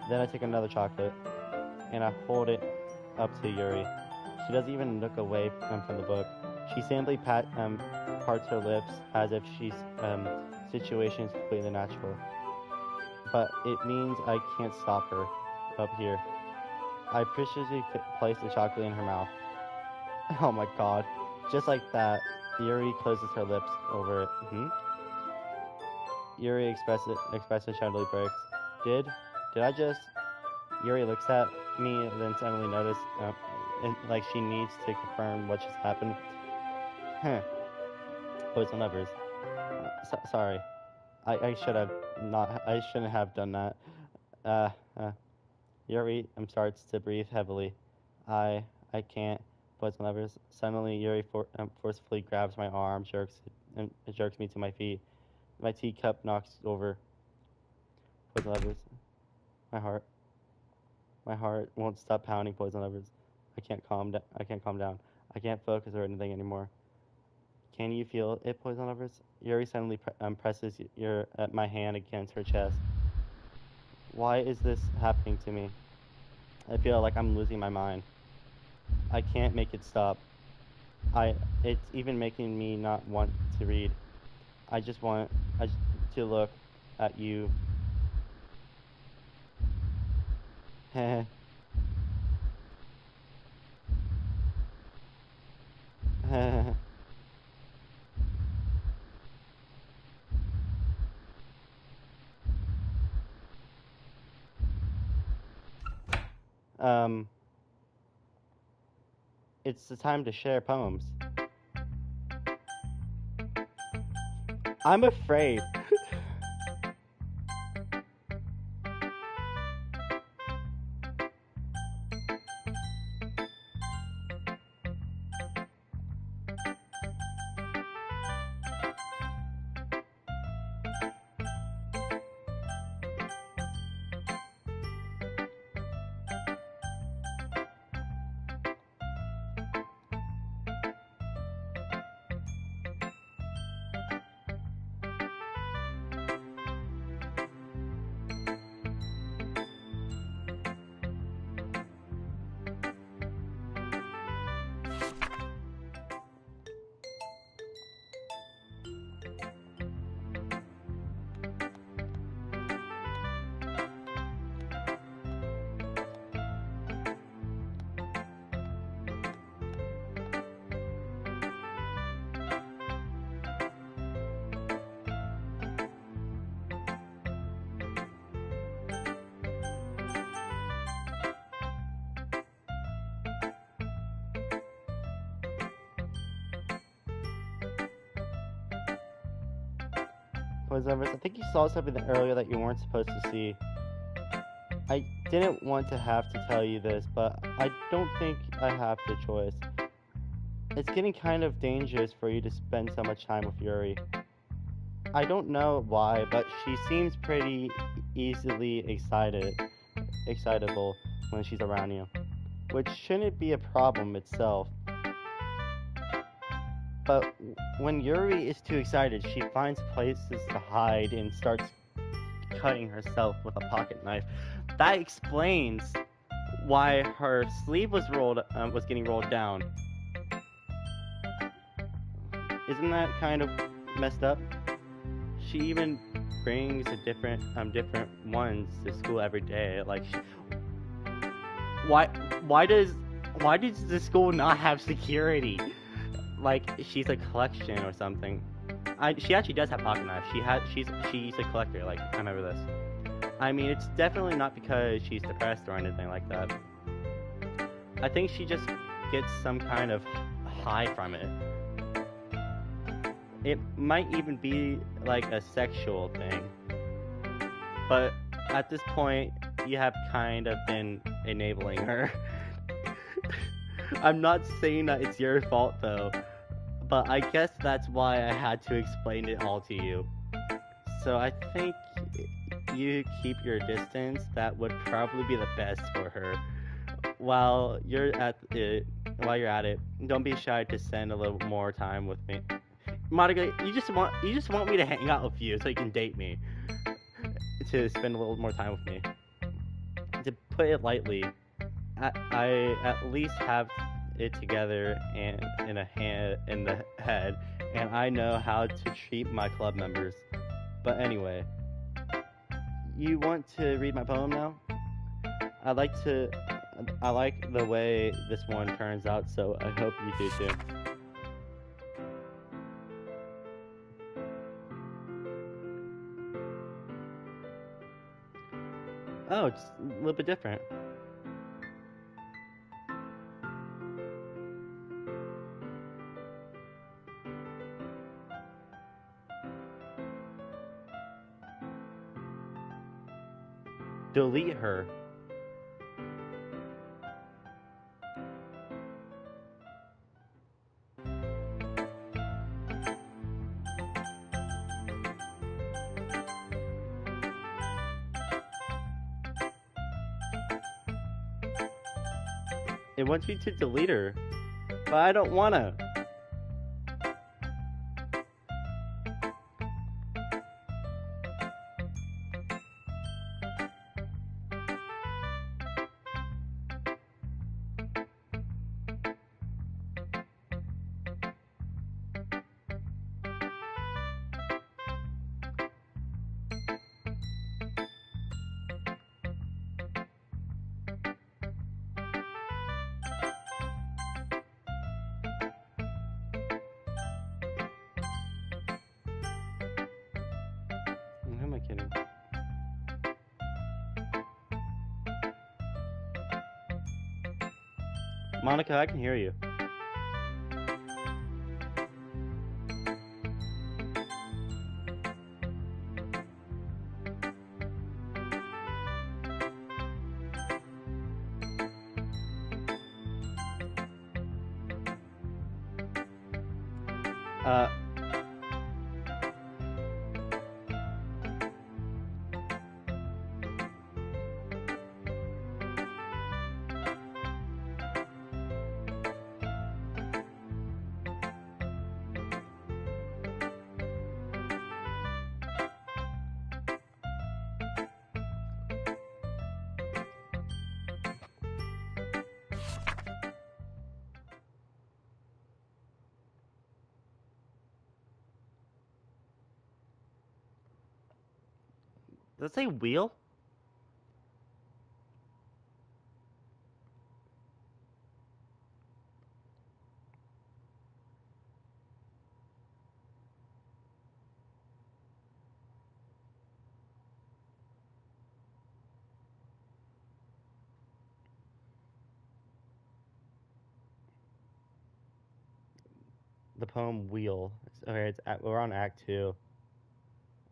Then I take another chocolate and I hold it up to Yuri. She doesn't even look away from the book. She simply parts her lips as if she's situation is completely natural. But it means I can't stop her up here. I preciously place the chocolate in her mouth. Oh my god. Just like that, Yuri closes her lips over it. Yuri expression suddenly breaks. Did I just... Yuri looks at me, then suddenly notice, like she needs to confirm what just happened. Poison lovers. Sorry. I shouldn't have done that. Yuri starts to breathe heavily. I can't. Poison lovers. Suddenly, Yuri forcefully grabs my arm, jerks me to my feet. My teacup knocks over. Poison lovers. My heart won't stop pounding. Poison lovers. I can't calm down. I can't focus or anything anymore. Can you feel it, poison lovers? Yuri suddenly presses my hand against her chest. Why is this happening to me? I feel like I'm losing my mind. I can't make it stop. It's even making me not want to read. I just want to look at you. It's the time to share poems. I'm afraid. I think you saw something earlier that you weren't supposed to see. I didn't want to have to tell you this, but I don't think I have the choice. It's getting kind of dangerous for you to spend so much time with Yuri. I don't know why, but she seems pretty easily excitable when she's around you, which shouldn't be a problem itself. But when Yuri is too excited, she finds places to hide and starts cutting herself with a pocket knife. That explains why her sleeve was getting rolled down. Isn't that kind of messed up? She even brings a different ones to school every day. Like, why does the school not have security? Like she's a collection or something. She actually does have pocket knives. She's a collector. Like, I remember this. I mean, it's definitely not because she's depressed or anything like that. I think she just gets some kind of high from it. It might even be like a sexual thing. But at this point, you have kind of been enabling her. I'm not saying that it's your fault though, but I guess that's why I had to explain it all to you. So I think you keep your distance. That would probably be the best for her. While you're at it, while you're at it, don't be shy to spend a little more time with me. Monica, you just want me to hang out with you so you can date me, to spend a little more time with me. To put it lightly, I at least have it together and in a hand in the head, and I know how to treat my club members. But anyway, you want to read my poem now? I like to. I like the way this one turns out, so I hope you do too. Oh, it's a little bit different. Delete her. It wants me to delete her, but I don't wanna. Who am I kidding? Monica, I can hear you. Uh, does it say wheel? The poem wheel. Okay, we're on Act 2.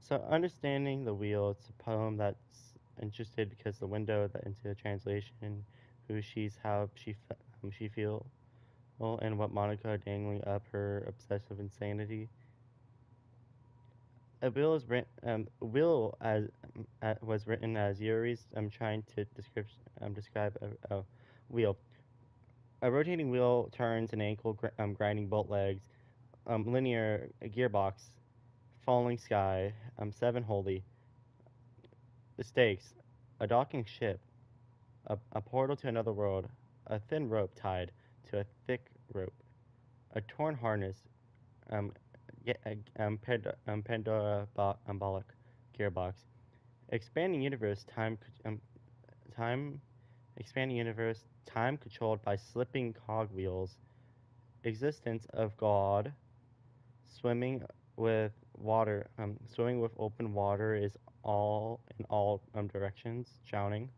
So understanding the wheel, it's a poem that's interested because the window that into the translation, who she's, how she feel, well, and what Monica dangling up her obsessive insanity. A wheel is written. Wheel as was written as Yuri's. I'm trying to describe a wheel. A rotating wheel turns an ankle grinding bolt legs. Linear gearbox. Falling sky. Seven holy. The stakes. A docking ship. A portal to another world. A thin rope tied to a thick rope. A torn harness. Um, Pandora Embolic gearbox. Expanding universe. Time. Expanding universe. Time controlled by slipping cogwheels. Existence of God. Swimming with water. Swimming with open water is all in all directions. Drowning.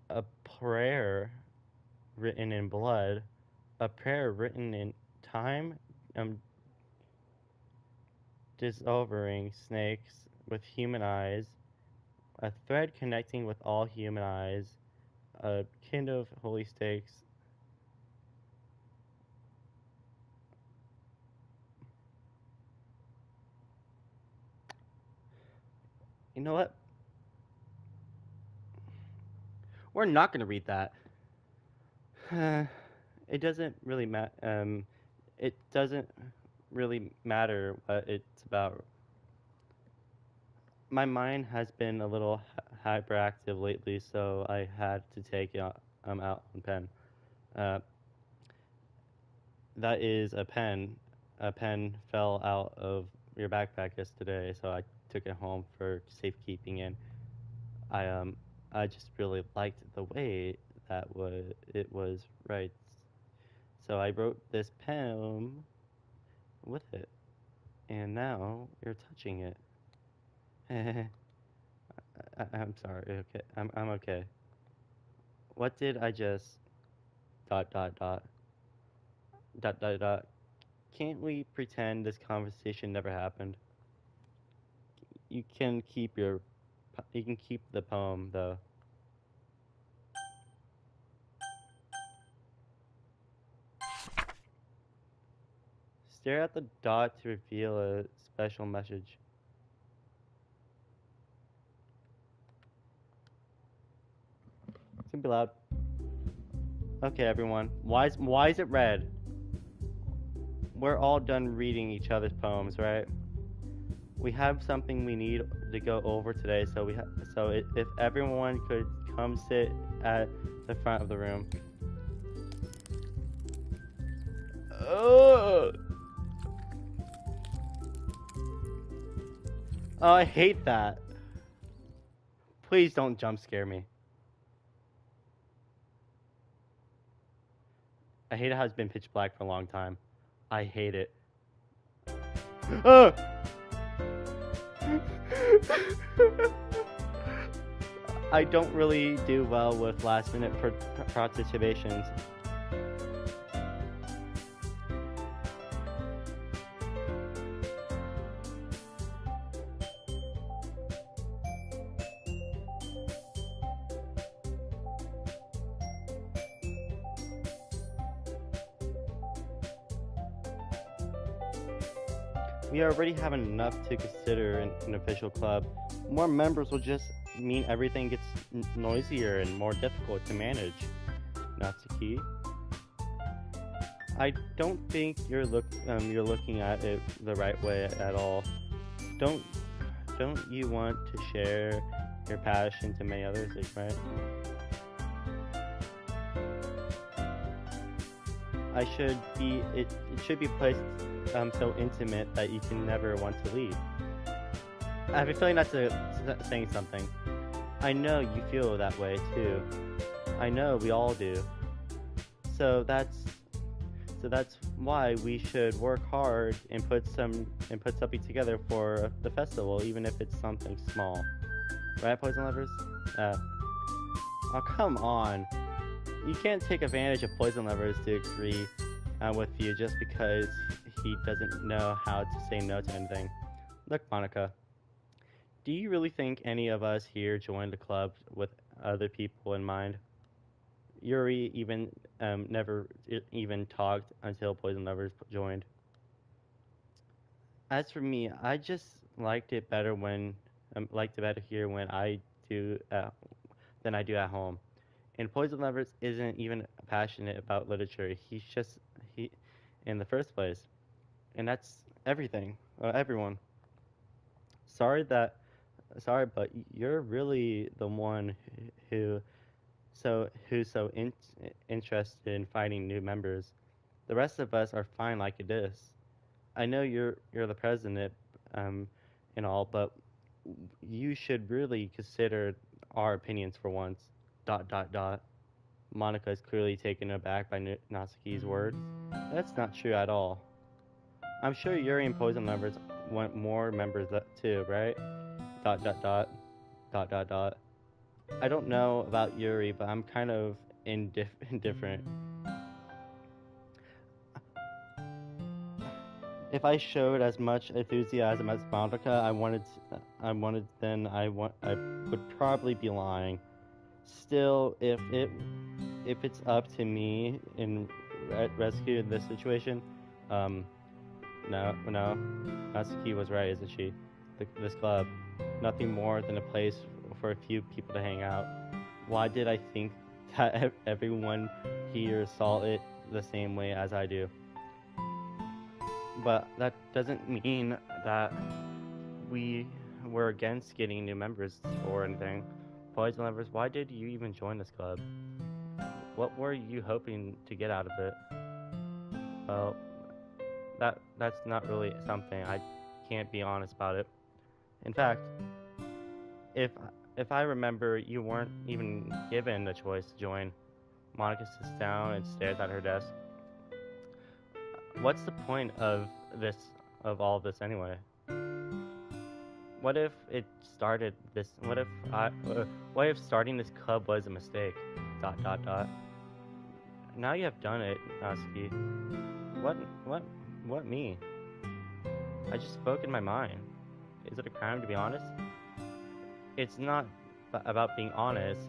A prayer written in blood. A prayer written in time. dissolving snakes with human eyes, a thread connecting with all human eyes, a kind of holy stakes. You know what? We're not gonna read that. It doesn't really matter. It doesn't really matter what it's about. My mind has been a little hyperactive lately, so I had to take it out on pen. Uh, that is a pen. A pen fell out of your backpack yesterday, so I took it home for safekeeping, and I um I just really liked the way it was right. So I wrote this poem with it, and now you're touching it. I'm sorry. Okay, I'm okay. What did I just dot dot dot dot dot dot? Can't we pretend this conversation never happened? You can keep your you can keep the poem though. Stare at the dot to reveal a special message. It's gonna be loud. Okay, everyone. Why is it red? We're all done reading each other's poems, right? We have something we need to go over today, so if everyone could come sit at the front of the room. Oh, I hate that. Please don't jump scare me. I hate how it's been pitch black for a long time. I hate it. I don't really do well with last minute participations. We already have enough to consider an official club. More members will just mean everything gets noisier and more difficult to manage. Natsuki, I don't think you're looking at it the right way at all. Don't you want to share your passion to many others, right? It should be placed so intimate that you can never want to leave. I have a feeling that's saying something. I know you feel that way too. I know we all do. So that's why we should work hard and put something together for the festival, even if it's something small. Right, Poison Lovers? Oh, come on. You can't take advantage of Poison Lovers to agree with you just because he doesn't know how to say no to anything. Look, Monica, do you really think any of us here joined the club with other people in mind? Yuri never even talked until Poison Lovers joined. As for me, I just liked it better here when I do than I do at home. And Poison Lovers isn't even passionate about literature. He in the first place, and that's everything. Everyone. Sorry that, sorry, but you're really the one who's so interested in finding new members. The rest of us are fine like it is. I know you're the president, um, and all, but you should really consider our opinions for once. Dot dot dot. Monica is clearly taken aback by Natsuki's words. That's not true at all. I'm sure Yuri and Poison Lovers want more members too, right? Dot dot dot. Dot dot dot. I don't know about Yuri, but I'm kind of indifferent. If I showed as much enthusiasm as Monica, I would probably be lying. Still, if it's up to me in rescue in this situation, um, no, Natsuki was right, isn't she? This club, nothing more than a place for a few people to hang out. Why did I think that everyone here saw it the same way as I do? But that doesn't mean that we were against getting new members or anything. Poison lovers, why did you even join this club? What were you hoping to get out of it? Well, that's not really something. I can't be honest about it. In fact, if if I remember, you weren't even given the choice to join. Monica sits down and stares at her desk. What's the point of all this anyway? What if it started this? What if starting this club was a mistake? Dot dot dot. Now you have done it, Natsuki. What what what me? I just spoke in my mind. Is it a crime to be honest? It's not about being honest.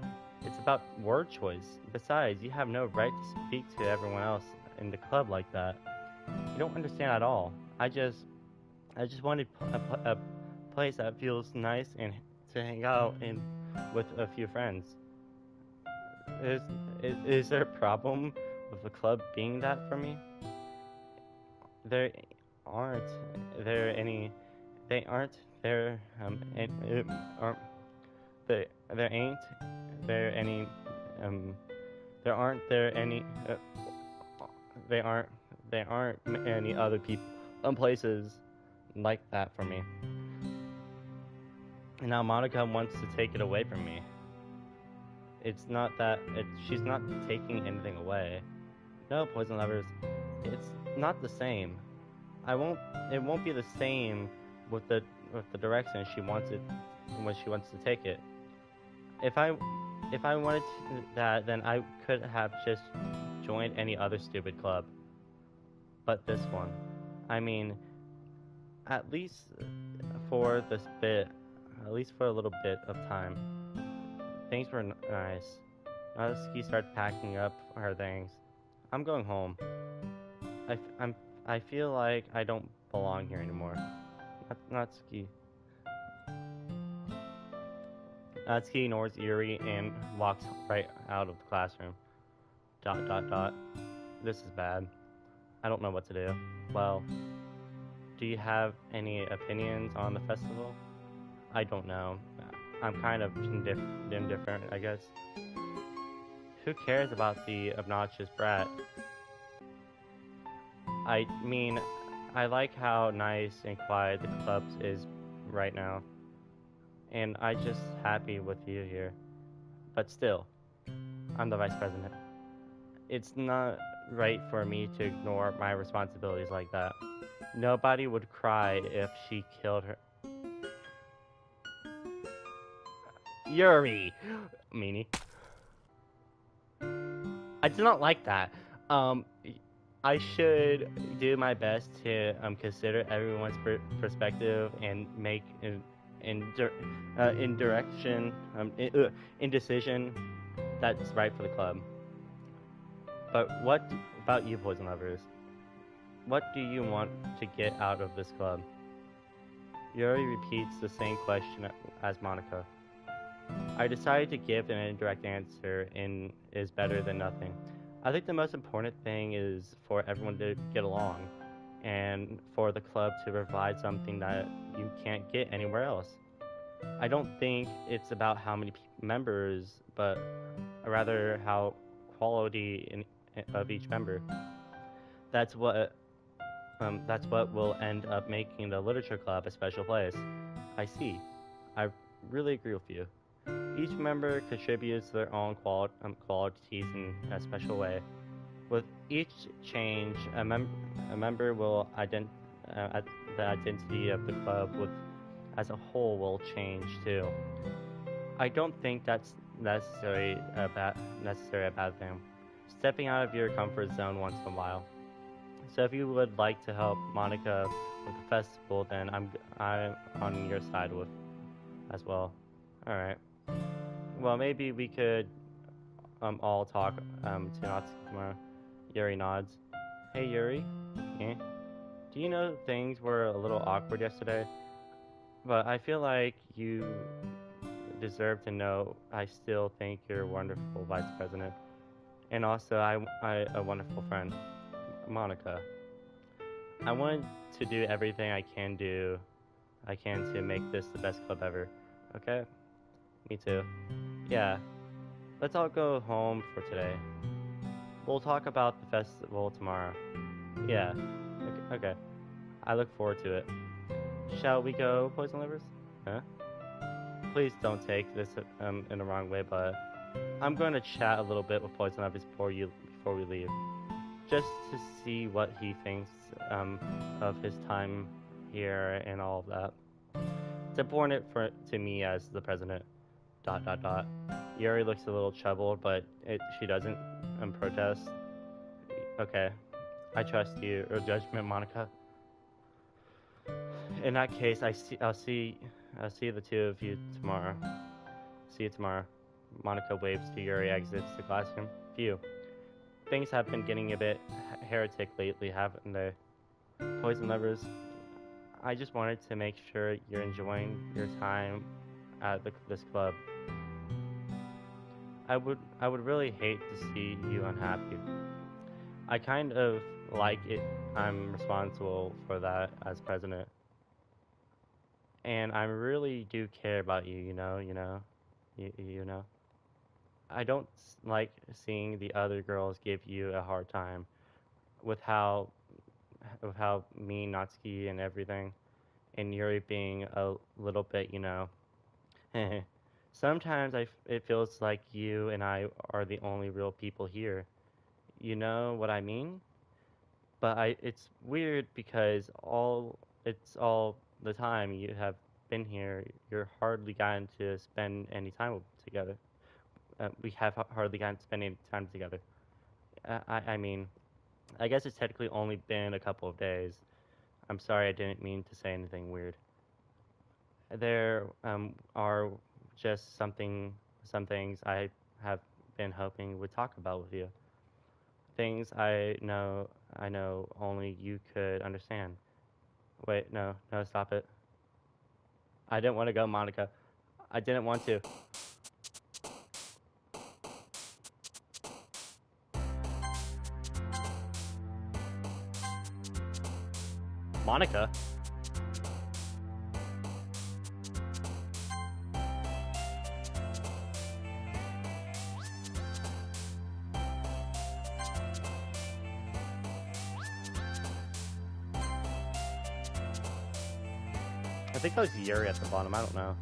It's about word choice. Besides, you have no right to speak to everyone else in the club like that. You don't understand at all. I just wanted a place that feels nice and to hang out in with a few friends. Is, is there a problem with the club being that for me? There aren't there any. They aren't there. Aren't there? There ain't there any. Um, there aren't there any. They aren't. There aren't any other people and places like that for me. And now Monica wants to take it away from me. It's not that she's not taking anything away. No, poison lovers, it's not the same. It won't be the same with the direction she wants it when she wants to take it. If I wanted that, then I could have just joined any other stupid club. But this one, I mean, at least for this bit, at least for a little bit of time, things were nice. Natsuki started packing up her things. I'm going home. I feel like I don't belong here anymore. Natsuki. Natsuki ignores Yuri and walks right out of the classroom. Dot dot dot. This is bad. I don't know what to do. Well, do you have any opinions on the festival? I don't know. I'm kind of indifferent, I guess. Who cares about the obnoxious brat? I mean, I like how nice and quiet the club is right now. And I'm just happy with you here. But still, I'm the vice president. It's not right for me to ignore my responsibilities like that. Nobody would cry if she killed her. Yuri! Meanie. I do not like that. I should do my best to consider everyone's perspective and make indecision that's right for the club. But what about you, poison lovers? What do you want to get out of this club? Yuri repeats the same question as Monica. I decided to give an indirect answer and is better than nothing. I think the most important thing is for everyone to get along and for the club to provide something that you can't get anywhere else. I don't think it's about how many members, but rather how quality of each member. That's what will end up making the literature club a special place. I see. I really agree with you. Each member contributes their own qualities in a special way. With each change, a member will the identity of the club as a whole will change too. I don't think that's necessarily a bad thing. Stepping out of your comfort zone once in a while. So if you would like to help Monica with the festival, then I'm on your side with as well. All right. Well, maybe we could all talk to Natsuki tomorrow. Yuri nods. Hey Yuri. Eh? Do you know things were a little awkward yesterday? But I feel like you deserve to know I still think you're a wonderful vice president. And also, I a wonderful friend, Monica. I want to do everything I can to make this the best club ever. Okay? Me too. Yeah. Let's all go home for today. We'll talk about the festival tomorrow. Yeah. Okay. I look forward to it. Shall we go, Poison Lovers? Huh? Please don't take this in the wrong way, but I'm going to chat a little bit with Poison Lovers before we leave, just to see what he thinks of his time here and all of that. It's important to me as the president. ... Yuri looks a little troubled, but she doesn't protest. Okay, I trust your judgment, Monica. In that case, I'll see the two of you tomorrow. See you tomorrow. Monica waves to Yuri, exits the classroom. Phew. Things have been getting a bit heretic lately, haven't they? Poison Lovers, I just wanted to make sure you're enjoying your time at this club. I would really hate to see you unhappy. I kind of like it. I'm responsible for that as president. And I really do care about you, you know. I don't like seeing the other girls give you a hard time with how mean Natsuki and everything, and Yuri being a little bit, Sometimes it feels like you and I are the only real people here. You know what I mean? But it's weird because it's all the time you have been here, you're hardly gotten to spend any time together. We have hardly gotten to spend any time together. I mean, I guess it's technically only been a couple of days. I'm sorry, I didn't mean to say anything weird. There are just some things I have been hoping would talk about with you. Things I know only you could understand. Wait, no, stop it. I didn't want to go, Monica. I didn't want to. Monica? I think that was Yuri at the bottom, I don't know.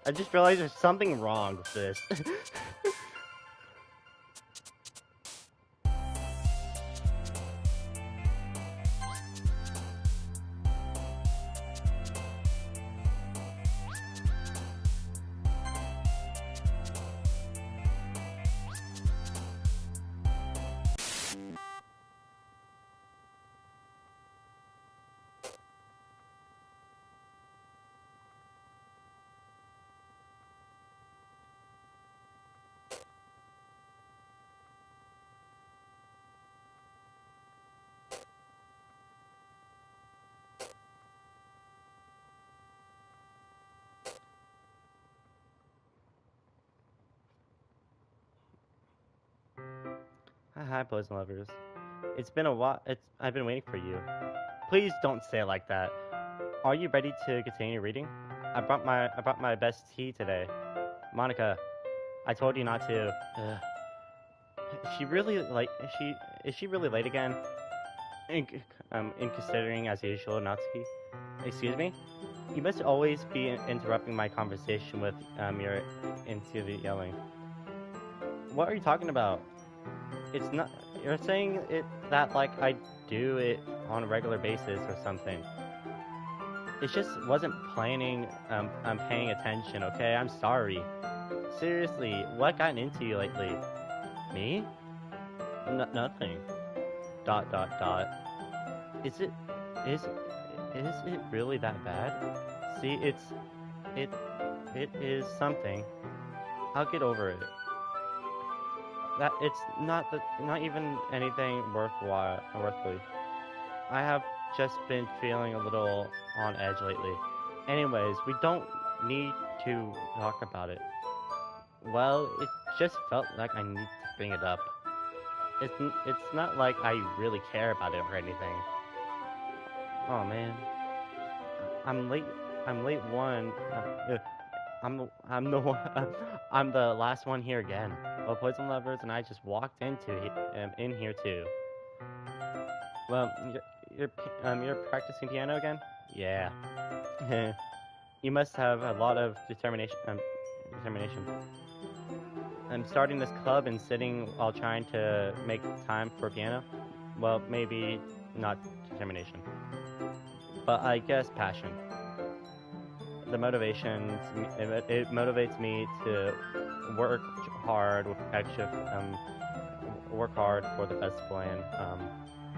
I just realized there's something wrong with this. Hi, Poison Lovers. It's been a while. I've been waiting for you. Please don't say it like that. Are you ready to continue reading? I brought my best tea today. Monica, I told you not to. Ugh. She really like is she really late again? In considering as usual, Natsuki. Excuse me? You must always be interrupting my conversation with your into the yelling. What are you talking about? It's not. You're saying it that like I do it on a regular basis or something. It just wasn't planning. I'm paying attention. Okay, I'm sorry. Seriously, what got into you lately? Me? Nothing. Dot dot dot. Is it? Is is it really that bad? See, it it is something. I'll get over it. That it's not even anything worthwhile. I have just been feeling a little on edge lately. Anyways, we don't need to talk about it. Well, it just felt like I need to bring it up. It's not like I really care about it or anything. Oh man, I'm late. I'm late one. I'm the one. I'm the last one here again. Well, Poison Lovers and I just walked in here too. Well, you're practicing piano again? Yeah. You must have a lot of determination. Determination. I'm starting this club and sitting while trying to make time for piano. Well, maybe not determination, but I guess passion. The motivations. It motivates me to work hard with extra. Work hard for the festival and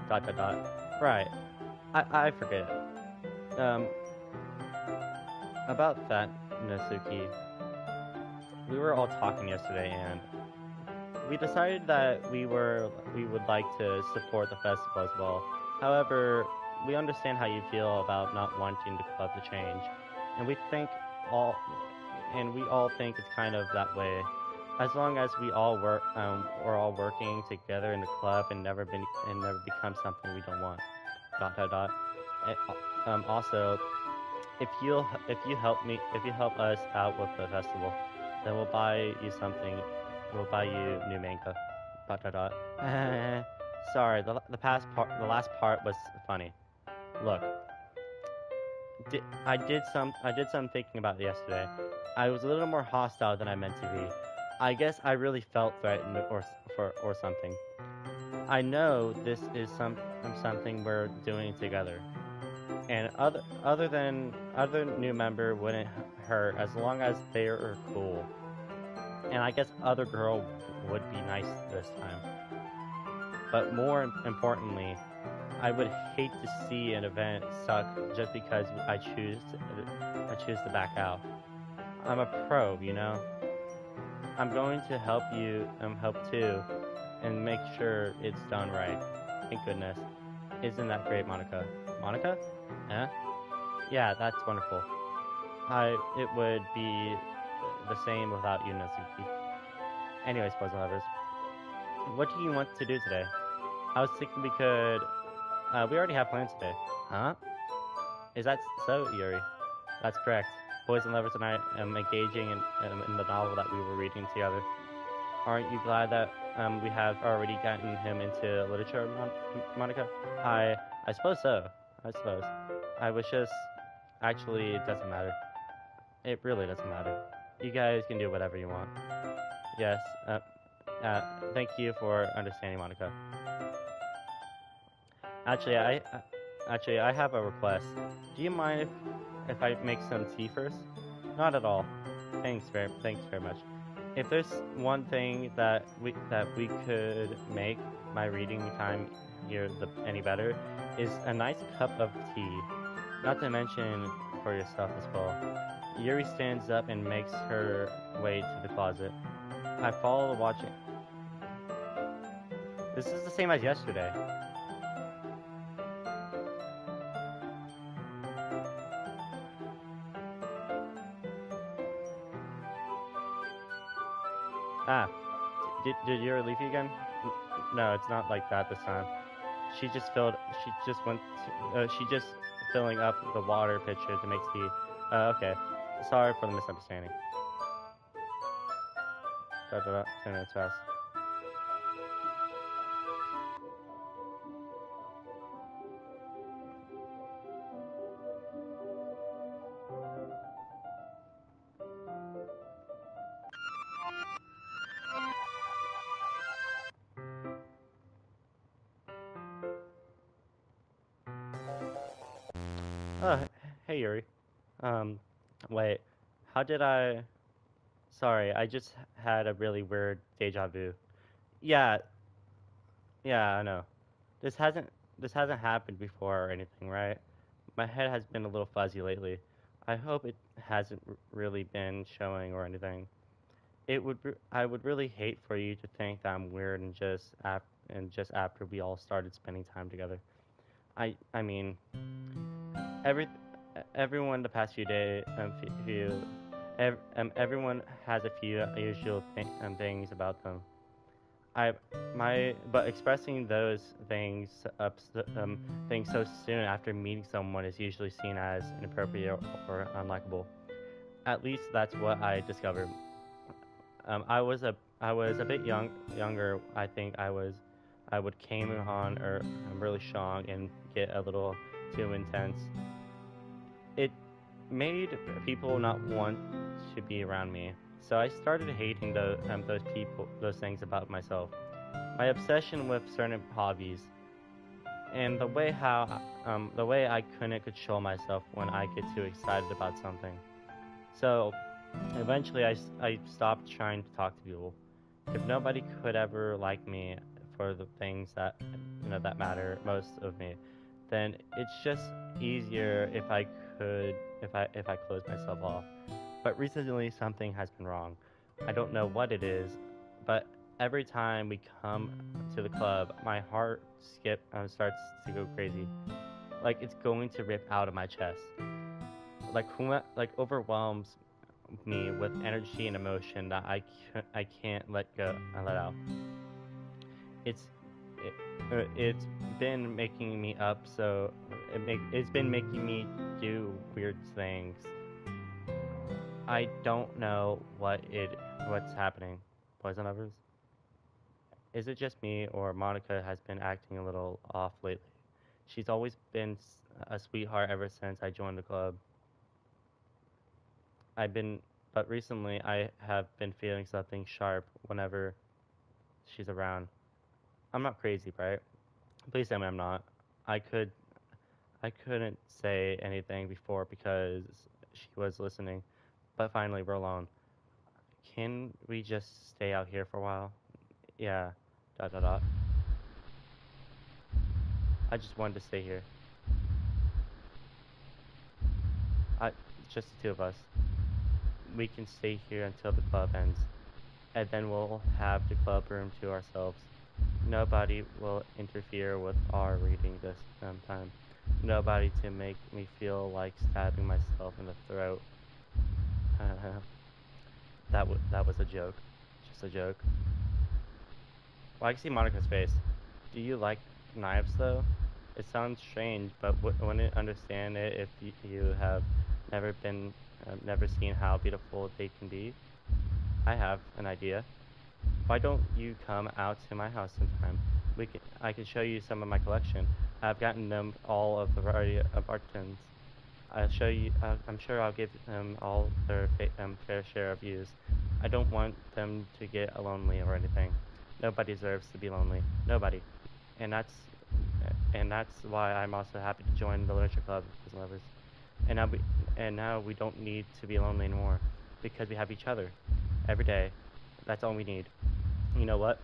dot dot dot. Right. I forget. Um, about that, Nasuki. We were all talking yesterday, and we decided that we would like to support the festival as well. However, we understand how you feel about not wanting the club to change, and all we all think it's kind of that way. As long as we're all working together in the club and never become something we don't want. Dot dot dot. Also, if you help us out with the festival, then we'll buy you something. We'll buy you new manga. Dot dot dot. Sorry, the last part was funny. Look, I did some thinking about it yesterday. I was a little more hostile than I meant to be. I guess I really felt threatened or something. I know this is something we're doing together, and other new member wouldn't hurt as long as they are cool. And I guess other girl would be nice this time. But more importantly, I would hate to see an event suck just because I choose to back out. I'm a pro, you know. I'm going to help you help too, and make sure it's done right. Thank goodness. Isn't that great, Monica? Monica? Huh? Yeah, that's wonderful. It would be the same without you, Natsuki. Anyways, Poison Lovers, what do you want to do today? I was thinking we could. We already have plans today. Huh? Is that so, Yuri? That's correct. Poison Lovers and I am engaging in the novel that we were reading together. Aren't you glad that we have already gotten him into literature, Monica? I suppose so. I suppose. I was just. Actually, it doesn't matter. It really doesn't matter. You guys can do whatever you want. Yes. Thank you for understanding, Monica. Actually, I have a request. Do you mind if I make some tea first? Not at all. Thanks very much. If there's one thing that we could make my reading time here any better, is a nice cup of tea. Not to mention for yourself as well. Yuri stands up and makes her way to the closet. I follow watching. This is the same as yesterday. Ah, did Yuri leave you again? No, it's not like that this time. She just filling up the water pitcher to make tea. Okay. Sorry for the misunderstanding. 10 minutes past. Hey Yuri. Um, wait, how did I? Sorry, I just had a really weird deja vu. Yeah, yeah, I know. This hasn't this hasn't happened before or anything, right? My head has been a little fuzzy lately. I hope it hasn't really been showing or anything. I would really hate for you to think that I'm weird and just after we all started spending time together. I mean, every everyone the past few days everyone has a few usual things about them. I my but expressing those things so soon after meeting someone is usually seen as inappropriate or unlikable. At least that's what I discovered. I was a bit younger. I think I would came on or really strong and get a little too intense. It made people not want to be around me. So I started hating those things about myself. My obsession with certain hobbies, and the way I couldn't control myself when I get too excited about something. So eventually, I stopped trying to talk to people. If nobody could ever like me for the things that that matter most of me, then it's just easier if I close myself off. But recently something has been wrong. I don't know what it is, but every time we come to the club, my heart starts to go crazy, like it's going to rip out of my chest. Like overwhelms me with energy and emotion that I can't let go and let out. It's it's been making me up, so it's been making me do weird things. I don't know what's happening. Poison lovers? Is it just me, or Monica has been acting a little off lately? She's always been a sweetheart ever since I joined the club. I've been, but recently I have been feeling something sharp whenever she's around. I'm not crazy, right? Please tell me I'm not. I could, I couldn't say anything before because she was listening, but finally we're alone. Can we just stay out here for a while? Yeah. Dot dot dot. I just wanted to stay here. I just the two of us. We can stay here until the club ends, and then we'll have the club room to ourselves. Nobody will interfere with our reading this time. Nobody to make me feel like stabbing myself in the throat. That was a joke. Just a joke. Well, I can see Monica's face. Do you like knives though? It sounds strange, but wouldn't understand it if you have never seen how beautiful they can be. I have an idea. Why don't you come out to my house sometime? I can show you some of my collection. I've gotten them all of the variety of art tins. I'll show you. I'm sure I'll give them all their fair share of use. I don't want them to get lonely or anything. Nobody deserves to be lonely. Nobody. And that's why I'm also happy to join the literature club as lovers. And now we don't need to be lonely anymore because we have each other every day. That's all we need. You know what?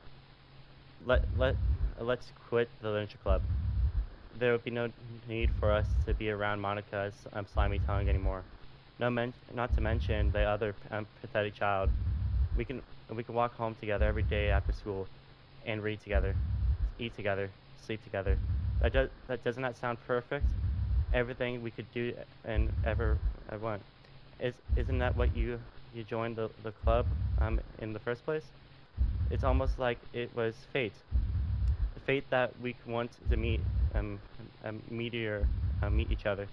Let let let's quit the literature club. There will be no need for us to be around Monica's slimy tongue anymore. Not to mention the other pathetic child. We can we can walk home together every day after school, and read together, eat together, sleep together. Doesn't that sound perfect? Everything we could do and ever I want. Isn't that what you joined the club in the first place? It's almost like it was fate. Fate that we want to meet each other,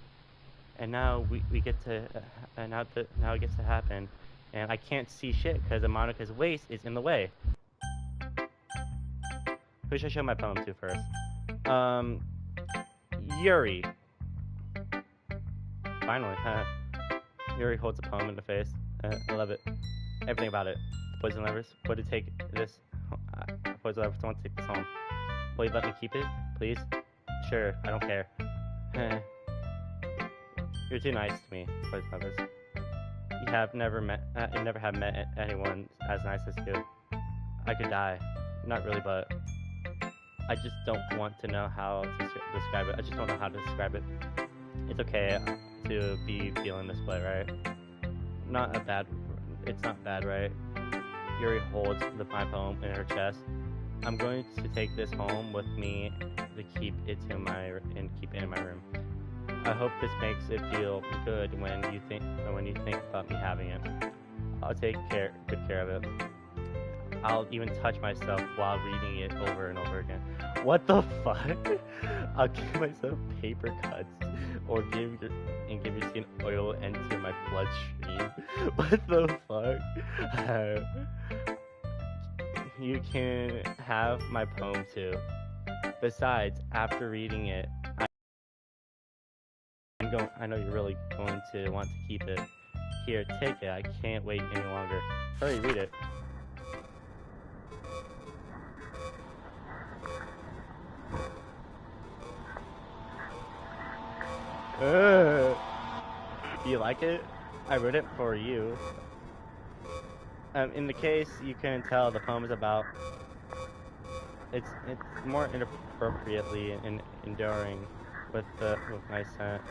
and now we get to now it gets to happen, and I can't see shit because Monica's waist is in the way. Who should I show my poem to first? Um, Yuri. Finally, Yuri holds a poem in the face. I love it. Everything about it. Poison lovers, would it take this? Poison lovers don't take this home. Will you let me keep it, please? Sure, I don't care. You're too nice to me, Boys Lovers. You never have met anyone as nice as you. I could die. Not really, but I just don't want to know how to describe it. I just don't know how to describe it. It's okay to be feeling this way, right? It's not bad, right? Yuri holds my poem in her chest. I'm going to take this home with me to keep it in my room. I hope this makes it feel good when you think about me having it. I'll take good care of it. I'll even touch myself while reading it over and over again. What the fuck? I'll give myself paper cuts or give your skin oil into my bloodstream. What the fuck? You can have my poem too. Besides, after reading it, I know you're really going to want to keep it. Here, take it. I can't wait any longer. Hurry, read it. Do you like it? I wrote it for you. In the case you couldn't tell, the poem is about. It's more inappropriately enduring with my scent.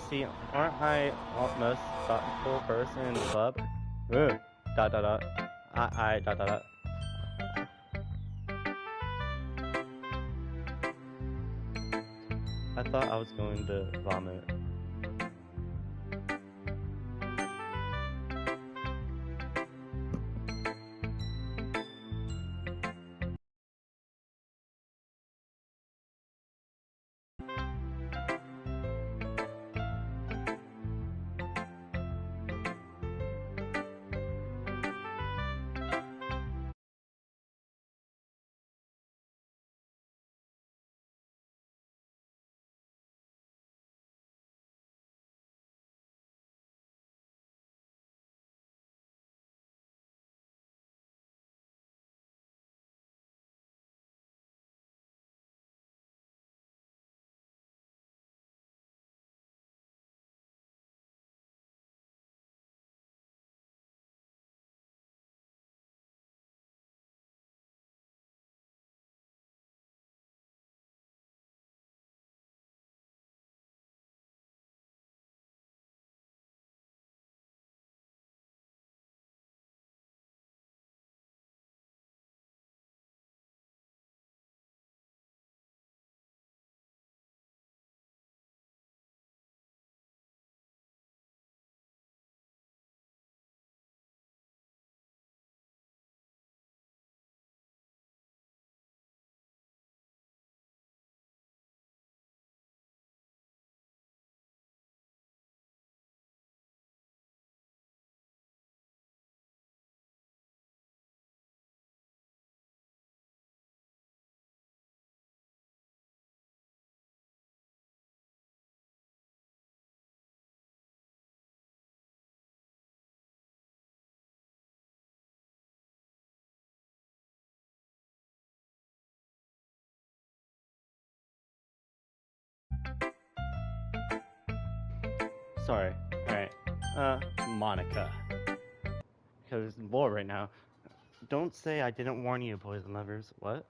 See, aren't I the most thoughtful person in the club? Dot dot dot. I dot dot dot. I thought I was going to vomit. Sorry. Alright. Monica. Because there's more right now. Don't say I didn't warn you, boys and lovers. What?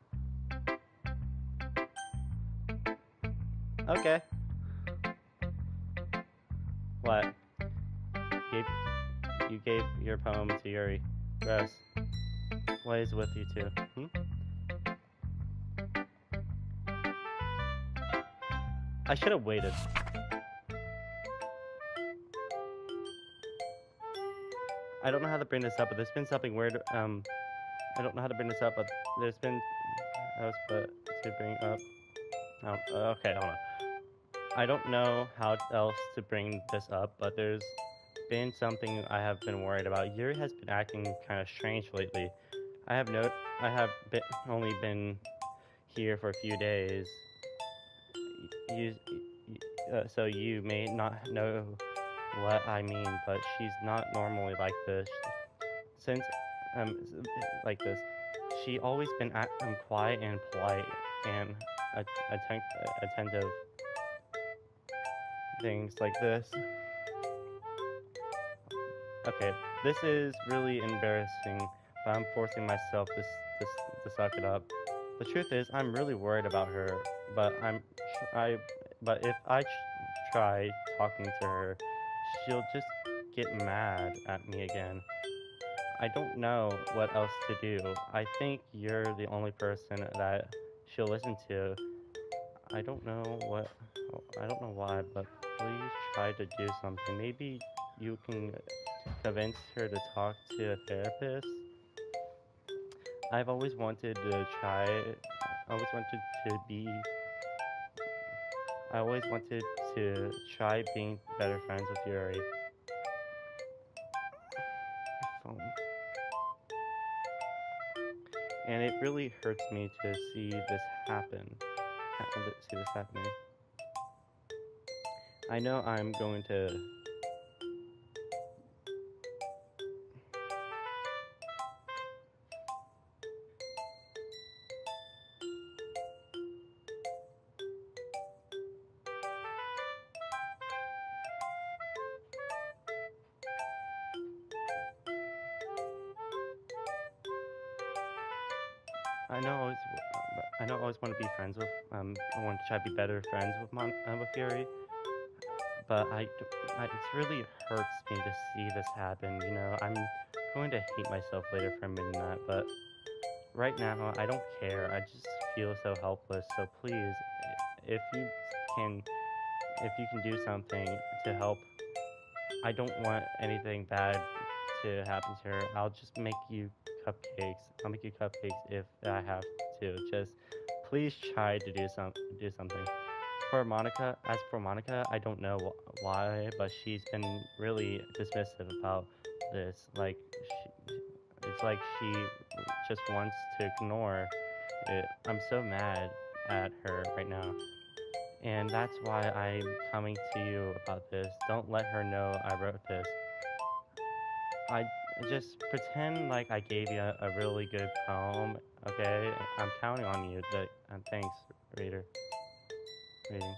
Okay. What? You gave your poem to Yuri. Gross. What is with you two? I should have waited. I don't know how to bring this up, but there's been something weird. I don't know how to bring this up, but there's been else but to bring up. Okay, hold on. I don't know how else to bring this up, but there's been something I have been worried about. Yuri has been acting kind of strange lately. I have only been here for a few days. So you may not know what I mean, but she's not normally like this. Since like this, she always been quiet and polite and attentive. things like this. Okay, this is really embarrassing, but I'm forcing myself to suck it up. The truth is, I'm really worried about her, but I but if I try talking to her, she'll just get mad at me again. I don't know what else to do. I think you're the only person that she'll listen to. I don't know what, I don't know why, but please try to do something. Maybe you can convince her to talk to a therapist. I've always wanted to try, I always wanted to be, I always wanted to try being better friends with Yuri. Phone. And it really hurts me to see this happen. See this happening. I know I'm going to. I know I always, I know I always want to be friends with. I want to try to be better friends with Yuri. But it really hurts me to see this happen. You know, I'm going to hate myself later for admitting that. But right now, I don't care. I just feel so helpless. So please, if you can, if you can do something to help, I don't want anything bad to happen to her. I'll just make you cupcakes. I'll make you cupcakes if I have to. Just please try to do something. As for Monica, I don't know why, but she's been really dismissive about this. It's like she just wants to ignore it. I'm so mad at her right now. And that's why I'm coming to you about this. Don't let her know I wrote this. I just pretend like I gave you a really good poem, okay? I'm counting on you. Thanks, reader. Reading.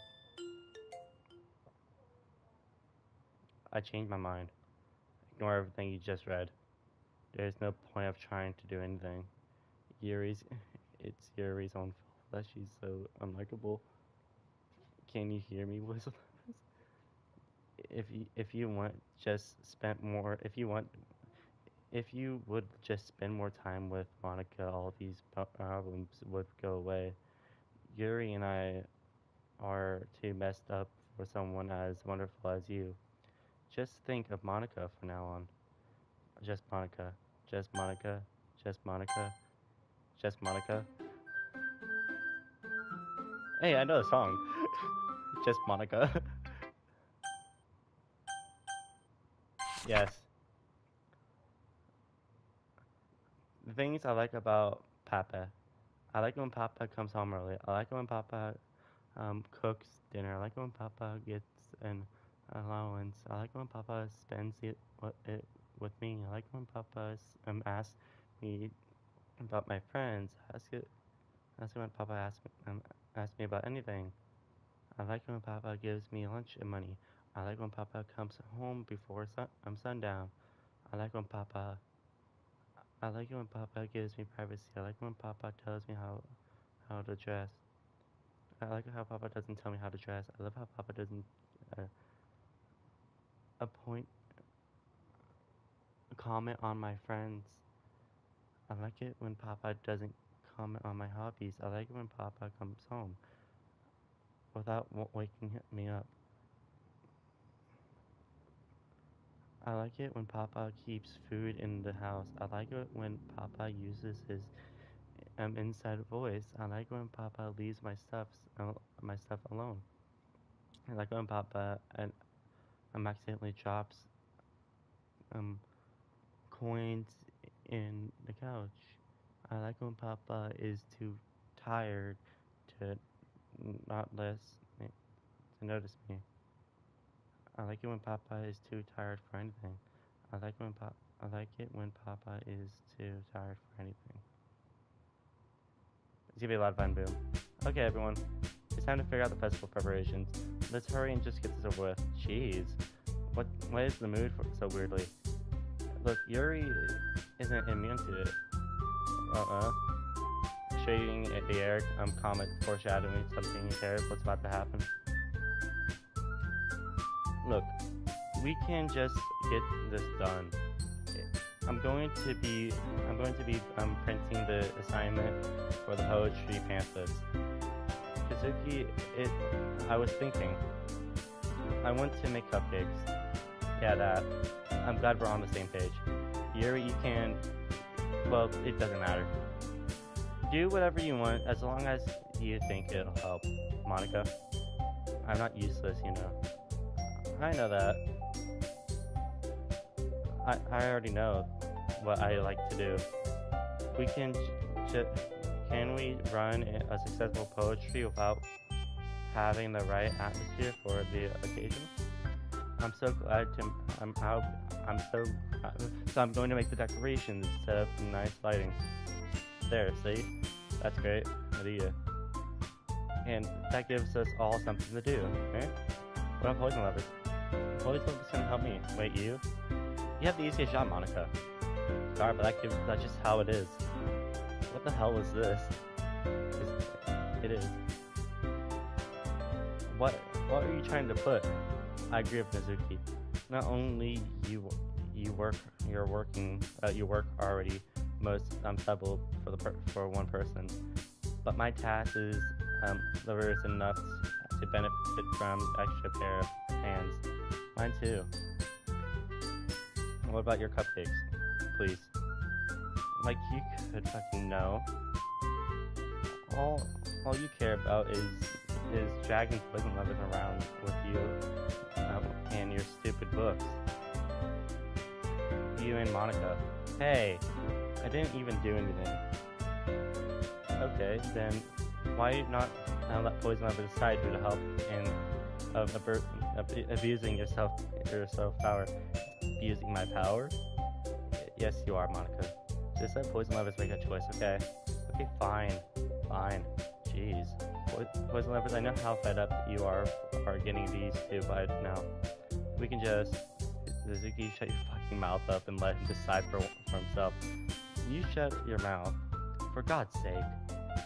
I changed my mind. Ignore everything you just read. There's no point of trying to do anything. Yuri's, it's Yuri's own fault that she's so unlikable. Can you hear me, Whistle? If you want, just spend more. If you would just spend more time with Monica, all these problems would go away. Yuri and I are too messed up for someone as wonderful as you. Just think of Monica from now on. Just Monica. Just Monica. Just Monica. Just Monica. Hey, I know the song. Just Monica. Yes. The things I like about Papa. I like when Papa comes home early. I like when Papa cooks dinner. I like when Papa gets an allowance. I like when Papa spends it with me. I like when Papa asks me about my friends. Ask when Papa asks me about anything. I like when Papa gives me lunch and money. I like when Papa comes home before sundown. I like when Papa I like it when Papa gives me privacy. I like when Papa tells me how to dress. I like how Papa doesn't tell me how to dress. I love how Papa doesn't uh, appoint comment on my friends. I like it when Papa doesn't comment on my hobbies. I like it when Papa comes home without waking me up. I like it when Papa keeps food in the house. I like it when Papa uses his inside voice. I like when Papa leaves my stuff alone. I like when Papa and accidentally drops um coins in the couch. I like when Papa is too tired to not less to notice me. I like it when Papa is too tired for anything. I like it when Papa is too tired for anything. It's gonna be a lot of fun, boom. Okay, everyone, it's time to figure out the festival preparations. let's hurry and just get this over with. Jeez. What is the mood for so weirdly? Look, Yuri isn't immune to it. Shading the air, comment foreshadowing something terrible's about to happen. Look, we can just get this done. I'm going to be printing the assignment for the poetry pamphlets. Kazuki, I was thinking, I want to make cupcakes. Yeah, that. I'm glad we're on the same page. Yuri, you can, well, it doesn't matter. Do whatever you want as long as you think it'll help, Monica. I'm not useless, you know. I know that. I already know what I like to do. We can can we run a successful poetry without having the right atmosphere for the occasion? I'm so glad to. So I'm going to make the decorations, set up some nice lighting. There, see? That's great idea. And that gives us all something to do, right? What about poison lovers? Poison lovers gonna help me. Wait, you? You have the easiest job, Monica. Sorry, but that's just how it is. What the hell is this? It is. What are you trying to put? I agree with Mizuki. Not only you work already most double for one person, but my task is there is enough to benefit from extra pair of hands. Mine too. What about your cupcakes, please? Like you could fucking know. All you care about is dragging poison lovers around with you and your stupid books. You and Monica. Hey, I didn't even do anything. Okay, then why not let poison lovers decide who to help in abusing your self power? Abusing my power? Yes, you are, Monica. Just let poison lovers make a choice, okay? Okay, fine. Jeez. Poison lovers, I know how fed up you are getting these two, but now we can just Suzuki, shut your fucking mouth up and let him decide for himself. You shut your mouth. For God's sake.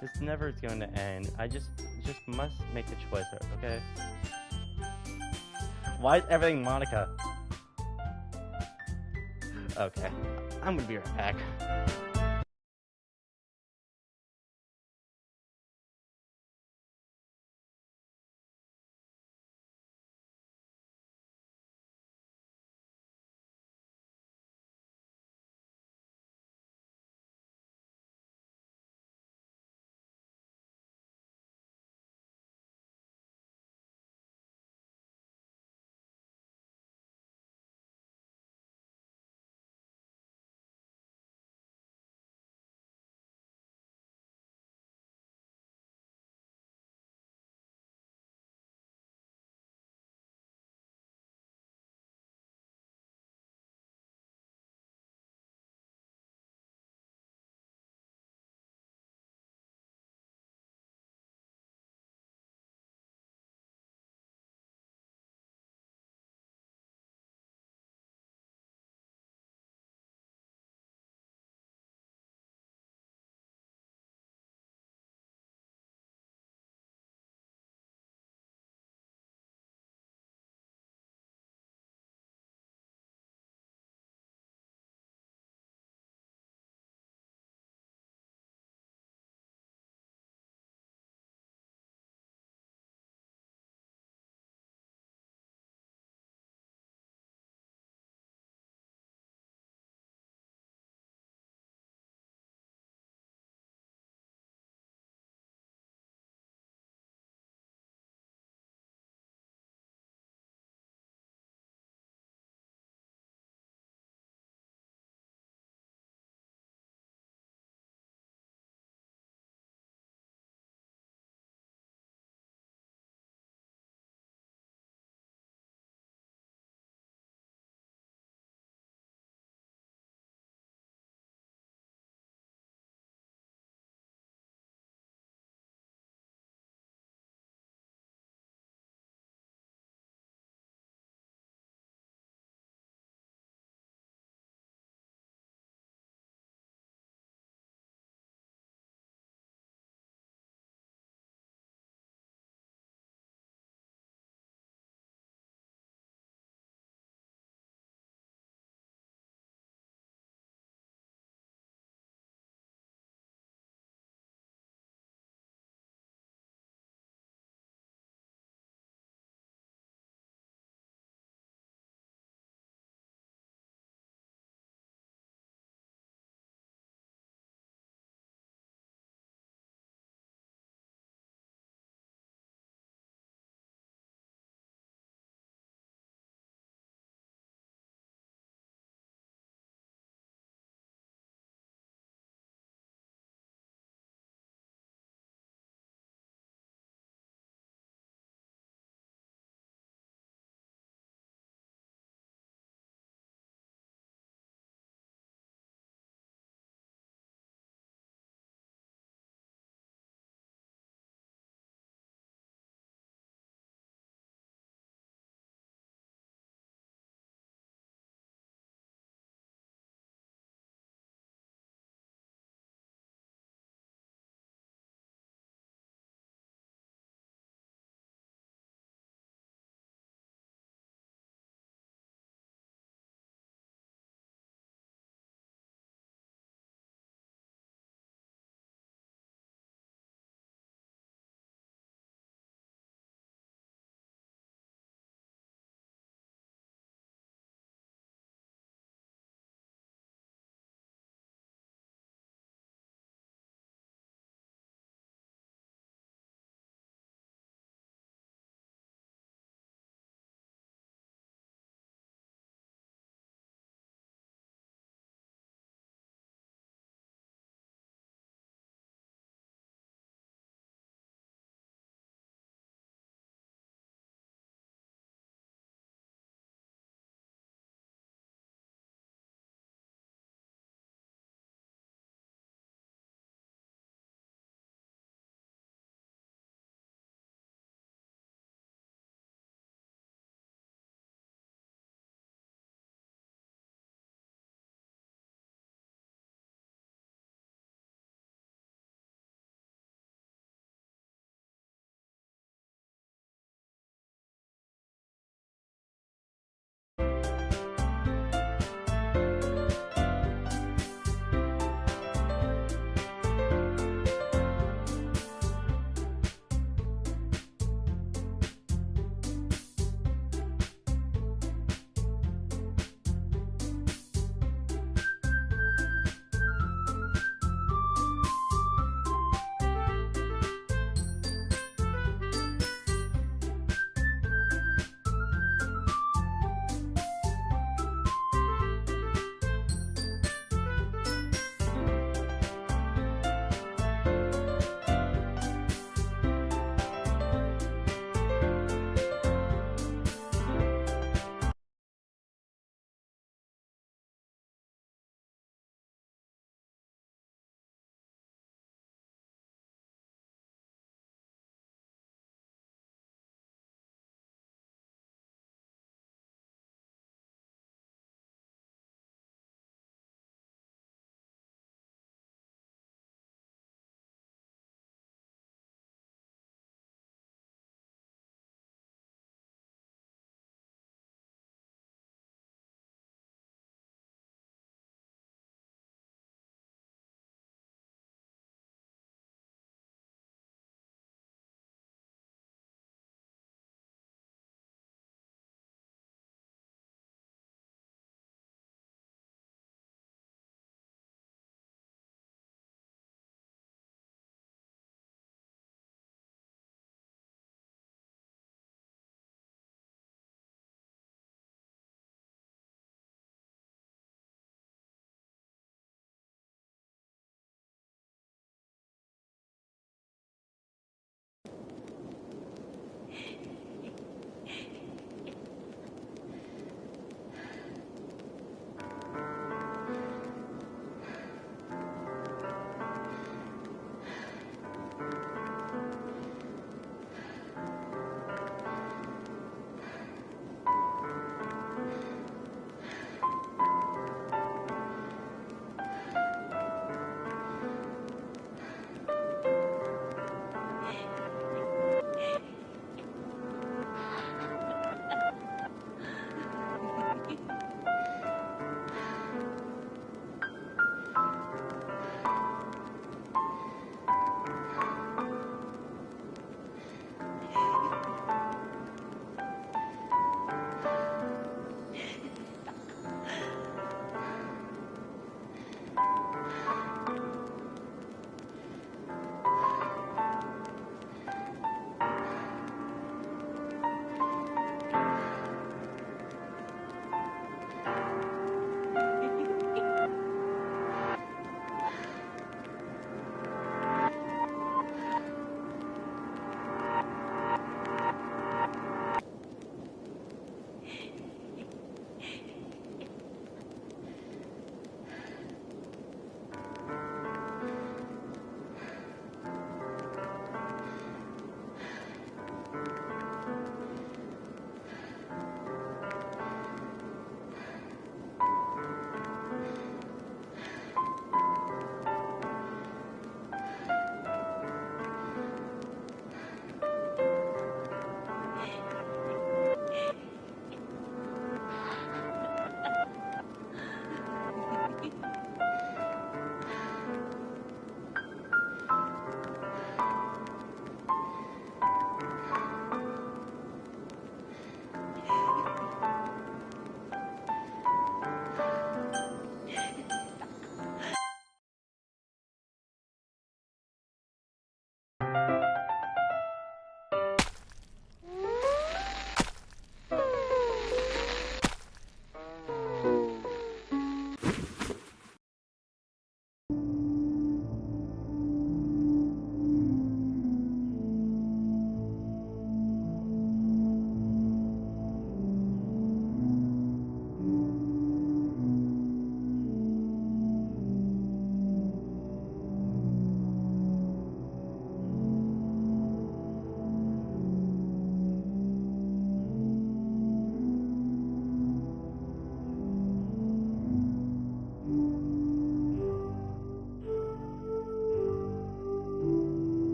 This never is going to end. I just must make a choice, okay? Why is everything Monica? Okay. I'm gonna be right back.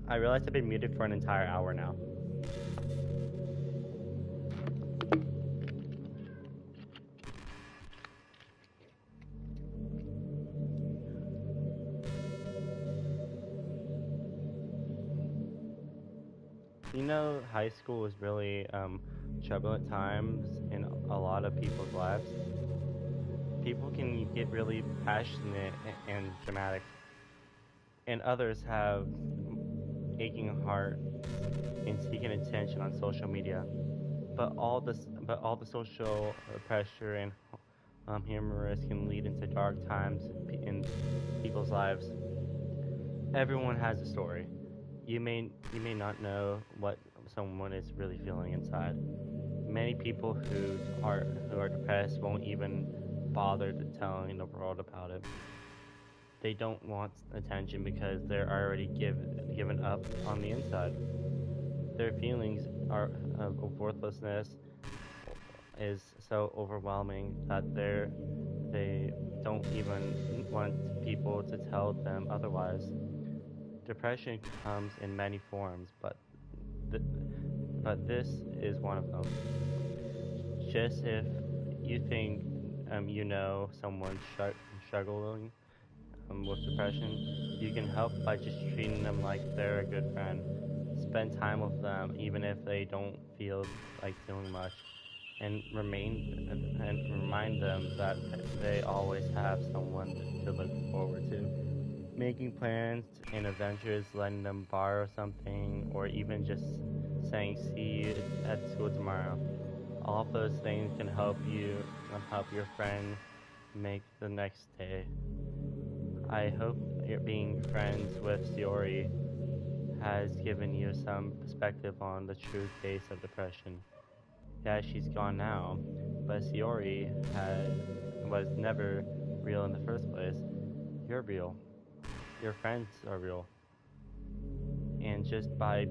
I realized I've been muted for an entire hour now. You know, high school is really turbulent times in a lot of people's lives. People can get really passionate and dramatic, and others have aching hearts and seeking attention on social media. But all the social pressure and humorous can lead into dark times in people's lives. Everyone has a story. You may not know what someone is really feeling inside. Many people who are depressed won't even bother to telling the world about it. They don't want attention because they're already given up on the inside. Their feelings are of worthlessness is so overwhelming that they don't even want people to tell them otherwise. Depression comes in many forms, th- but this is one of them. Just if you think you know someone struggling with depression, you can help by just treating them like they're a good friend. Spend time with them even if they don't feel like doing much, and remind them that they always have someone to look forward to. Making plans and adventures, letting them borrow something, or even just saying see you at school tomorrow. All of those things can help your friend make the next day. I hope being friends with Siori has given you some perspective on the true case of depression. Yeah, she's gone now, but Siori was never real in the first place. You're real. Your friends are real. And just by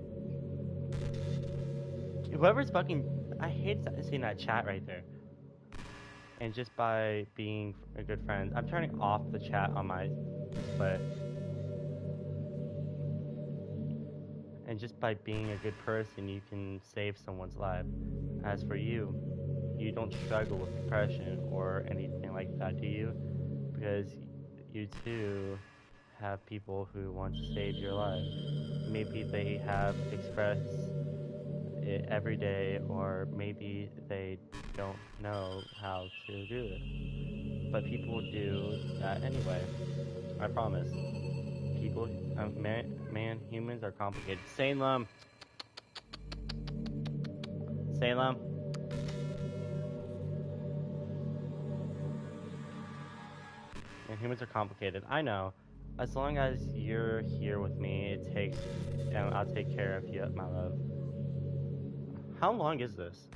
whoever's fucking, I hate seeing that chat right there. And just by being a good friend, I'm turning off the chat on my display. And just by being a good person, you can save someone's life. As for you, you don't struggle with depression or anything like that, do you? Because you too have people who want to save your life. Maybe they have expressed it every day, or maybe they don't know how to do it. But people do that anyway. I promise. People, humans are complicated. Salem! Salem! And humans are complicated. I know. As long as you're here with me, and I'll take care of you, my love. How long is this?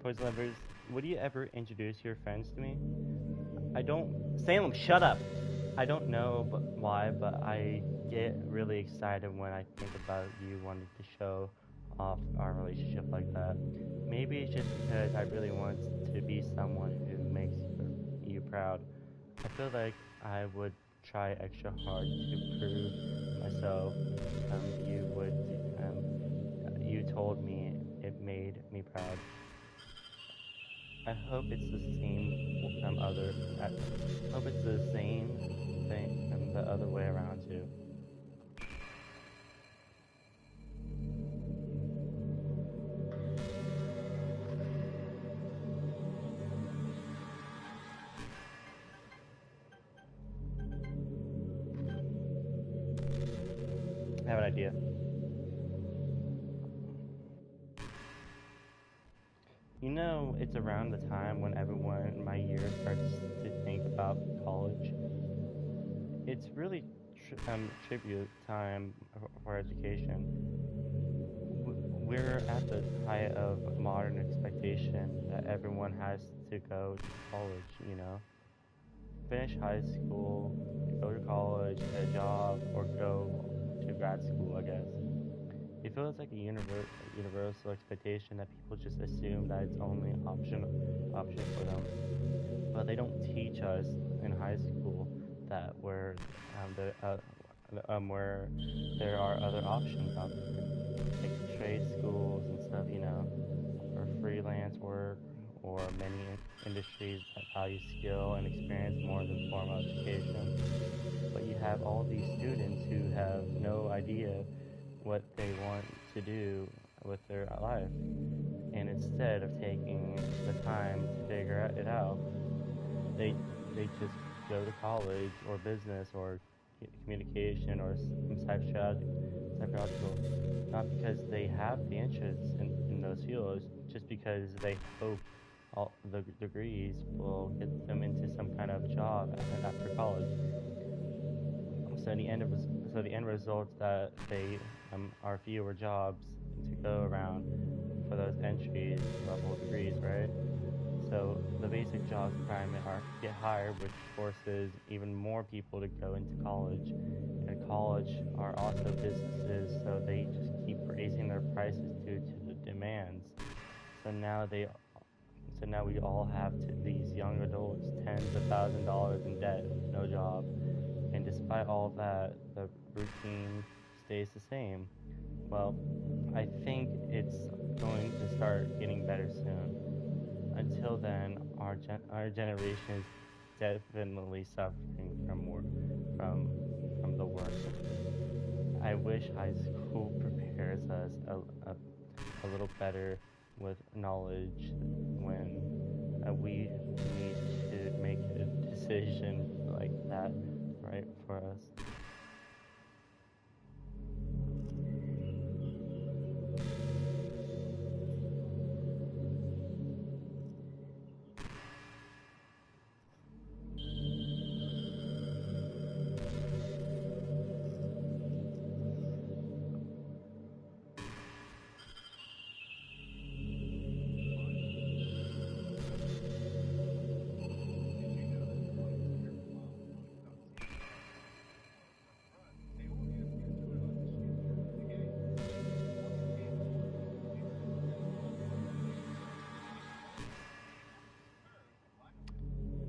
Poison lovers, would you ever introduce your friends to me? I don't. Salem, shut up! I don't know why, but I get really excited when I think about you wanting to show off our relationship like that. Maybe it's just because I really want to be someone who makes you proud. I feel like I would try extra hard to prove myself. You told me it made me proud. I hope it's the same I hope it's the same thing the other way around too. I have an idea. You know, it's around the time when everyone in my year starts to think about college. It's really tribute time for education. We're at the height of modern expectation that everyone has to go to college, you know? Finish high school, go to college, get a job, or go to grad school, I guess. It feels like a universal expectation that people just assume that it's only option for them. But they don't teach us in high school that where there are other options out there, like trade schools and stuff, you know, or freelance work, or many industries that value skill and experience more than formal education. But you have all these students who have no idea what they want to do with their life, and instead of taking the time to figure it out, they they just go to college or business or communication or psychological, not because they have the interest in those fields, just because they hope all the degrees will get them into some kind of job after college. So the end result that they are fewer jobs to go around for those entry level degrees, right? So the basic jobs requirement are get hired, which forces even more people to go into college. And college are also businesses, so they just keep raising their prices due to the demands. So now they so now we all have these young adults tens of $1,000s in debt, no job. And despite all of that, the routine stays the same. Well, I think it's going to start getting better soon. Until then, our generation is definitely suffering from from the worst. I wish high school prepares us a little better with knowledge when we need to make a decision like that right for us.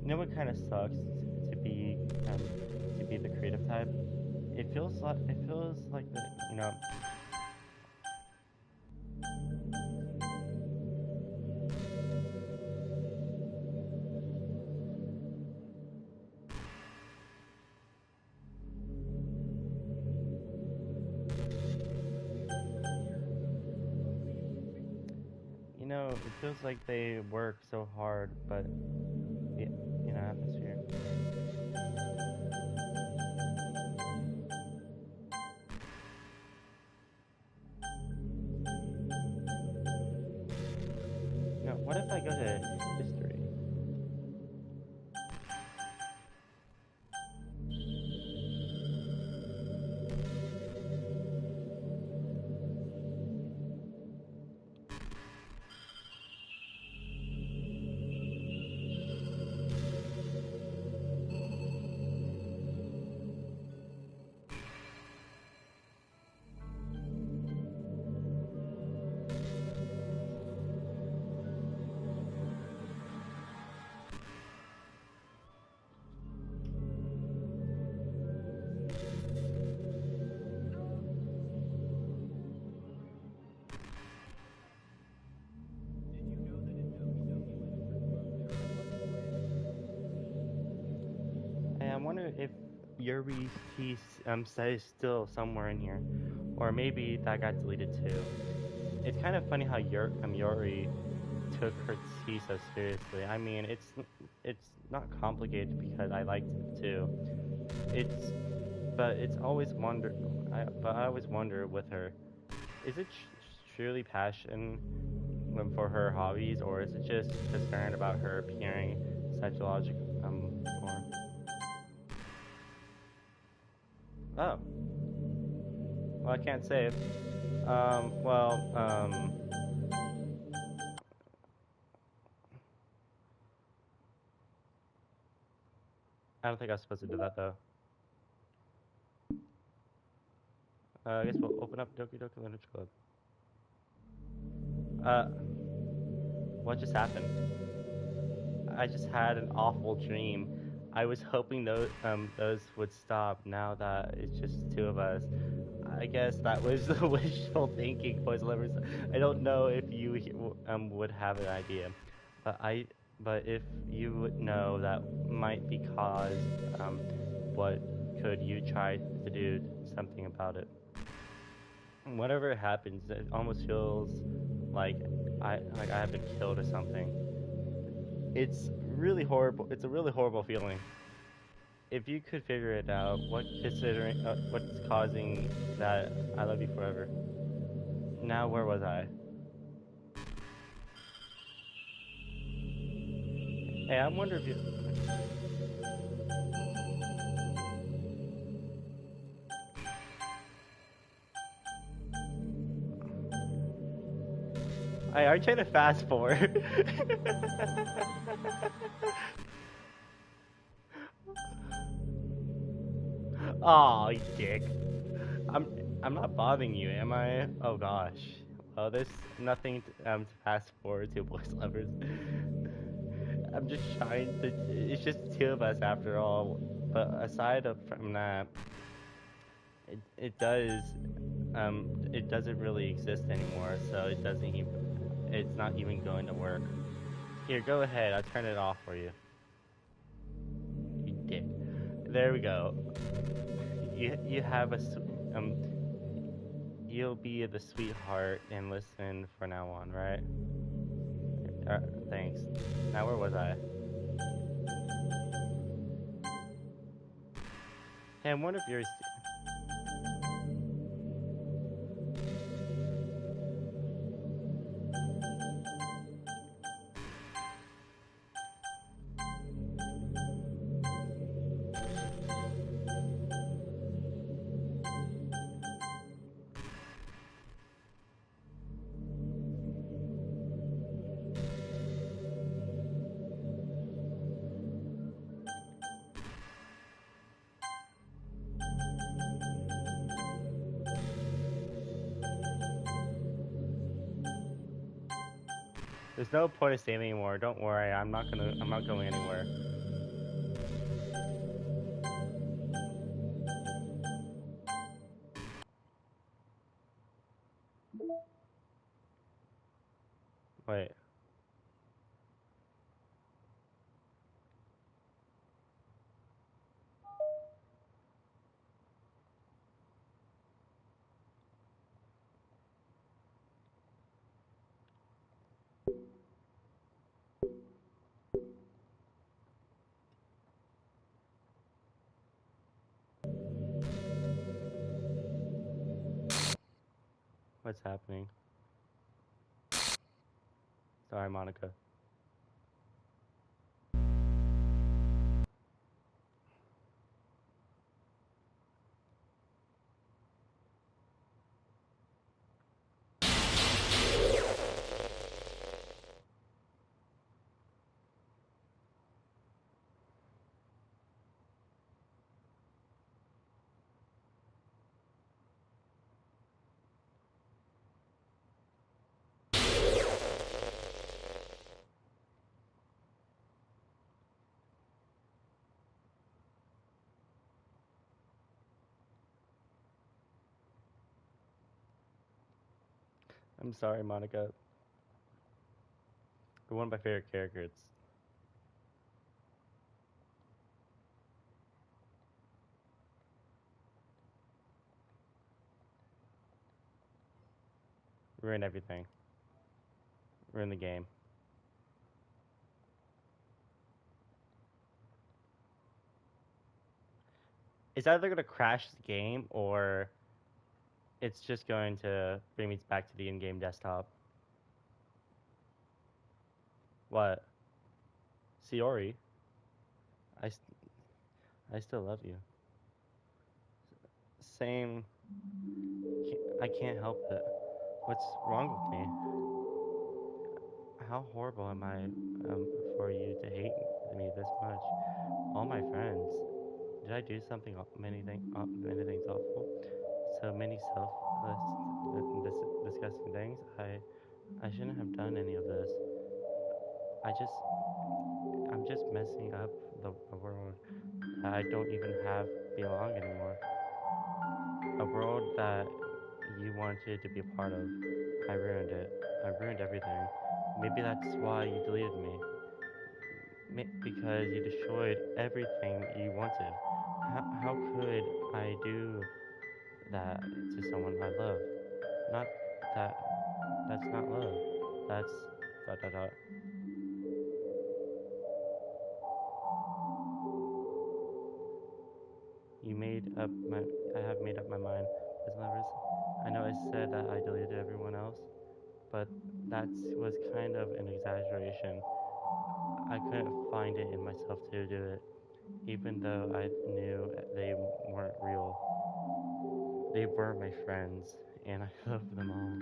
You know what kind of sucks to be to be the creative type? It feels like the you know it feels like they work so hard, but the atmosphere. What if I go to history? Hey, I wonder if Yuri's piece says still somewhere in here, or maybe that got deleted too. It's kind of funny how Yuri took her tea so seriously. I mean, it's not complicated because I liked it too. It's but it's always wonder. I always wonder with her, is it truly passion for her hobbies, or is it just concern about her appearing psychological form? Oh, well, I can't save. Well, I don't think I was supposed to do that though. I guess we'll open up Doki Doki Literature Club. Uh, what just happened? I just had an awful dream. I was hoping those would stop. Now that it's just two of us, I guess that was the wishful thinking, boys lovers. I don't know if you would have an idea, but but if you would know, that might be caused. What could you try to do something about it? Whatever happens, it almost feels like I have been killed or something. It's really horrible. It's a really horrible feeling. If you could figure it out, what's causing that I love you forever. Now where was I? Hey, I wonder if you. Are you trying to fast forward? Oh, you dick. I'm I'm not bothering you, am I? Oh gosh. Well, there's nothing to fast forward to, boys lovers. I'm just trying to. It's just two of us after all. But from that, it doesn't really exist anymore. So it doesn't even. It's not even going to work. Here, go ahead. I'll turn it off for you. You dick. There we go. You have a you'll be the sweetheart and listen from now on, right? Thanks. Now where was I? Hey, I'm one of yours. There's no point of saving anymore. Don't worry. I'm not going anywhere. Wait. What's happening? Sorry, Monica. I'm sorry, Monica. You're one of my favorite characters. Ruin everything. Ruin the game. It's either gonna crash the game or it's just going to bring me back to the in-game desktop. What? Siori? I, I still love you. Same. I can't help it. What's wrong with me? How horrible am I for you to hate me this much? All my friends. Did I do something many things awful? So many selfless, disgusting things. I shouldn't have done any of this. I just, I'm just messing up the world that I don't even have belong anymore. A world that you wanted to be a part of. I ruined it. I ruined everything. Maybe that's why you deleted me. Because you destroyed everything you wanted. How could I do that to someone I love? Not that. That's not love. That's dot dot dot. You made up my. I have made up my mind. As lovers, I know I said that I deleted everyone else, but that was kind of an exaggeration. I couldn't find it in myself to do it, even though I knew they weren't real. They were my friends, and I loved them all.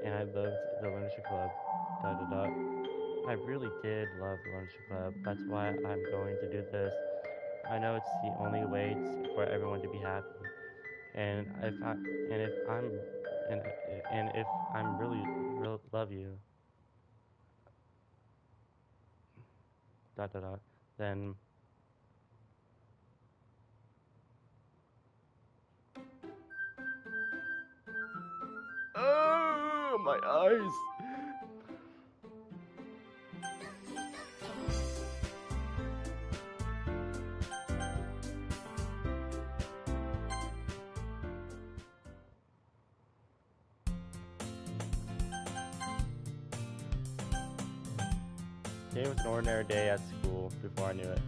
And I loved the Lunatic Club. Dot dot dot. I really did love the Lunatic Club. That's why I'm going to do this. I know it's the only way for everyone to be happy. And if I and if I'm and and if I'm really love you, dot dot dot, then oh, my eyes. Today was an ordinary day at school before I knew it.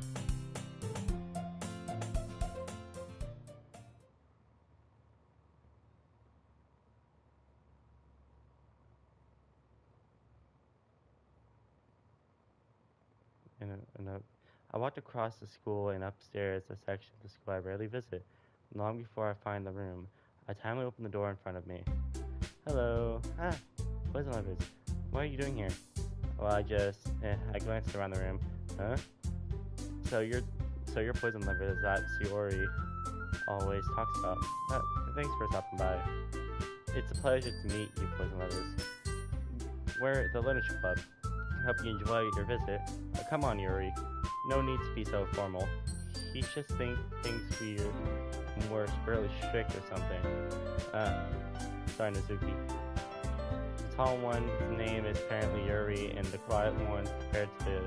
I walked across the school and upstairs a section of the school I rarely visit. Long before I find the room, I timely open the door in front of me. Hello. Ah, poison lovers. What are you doing here? Well, I glanced around the room. Huh? So your poison lover is that Shiori always talks about. Thanks for stopping by. It's a pleasure to meet you, poison lovers. We're at the Lineage Club. Hope you enjoy your visit. Come on, Yuri. No need to be so formal. He just thinks we're really strict or something. Sorry, Nazuki. The tall one's name is apparently Yuri, and the quiet one compared to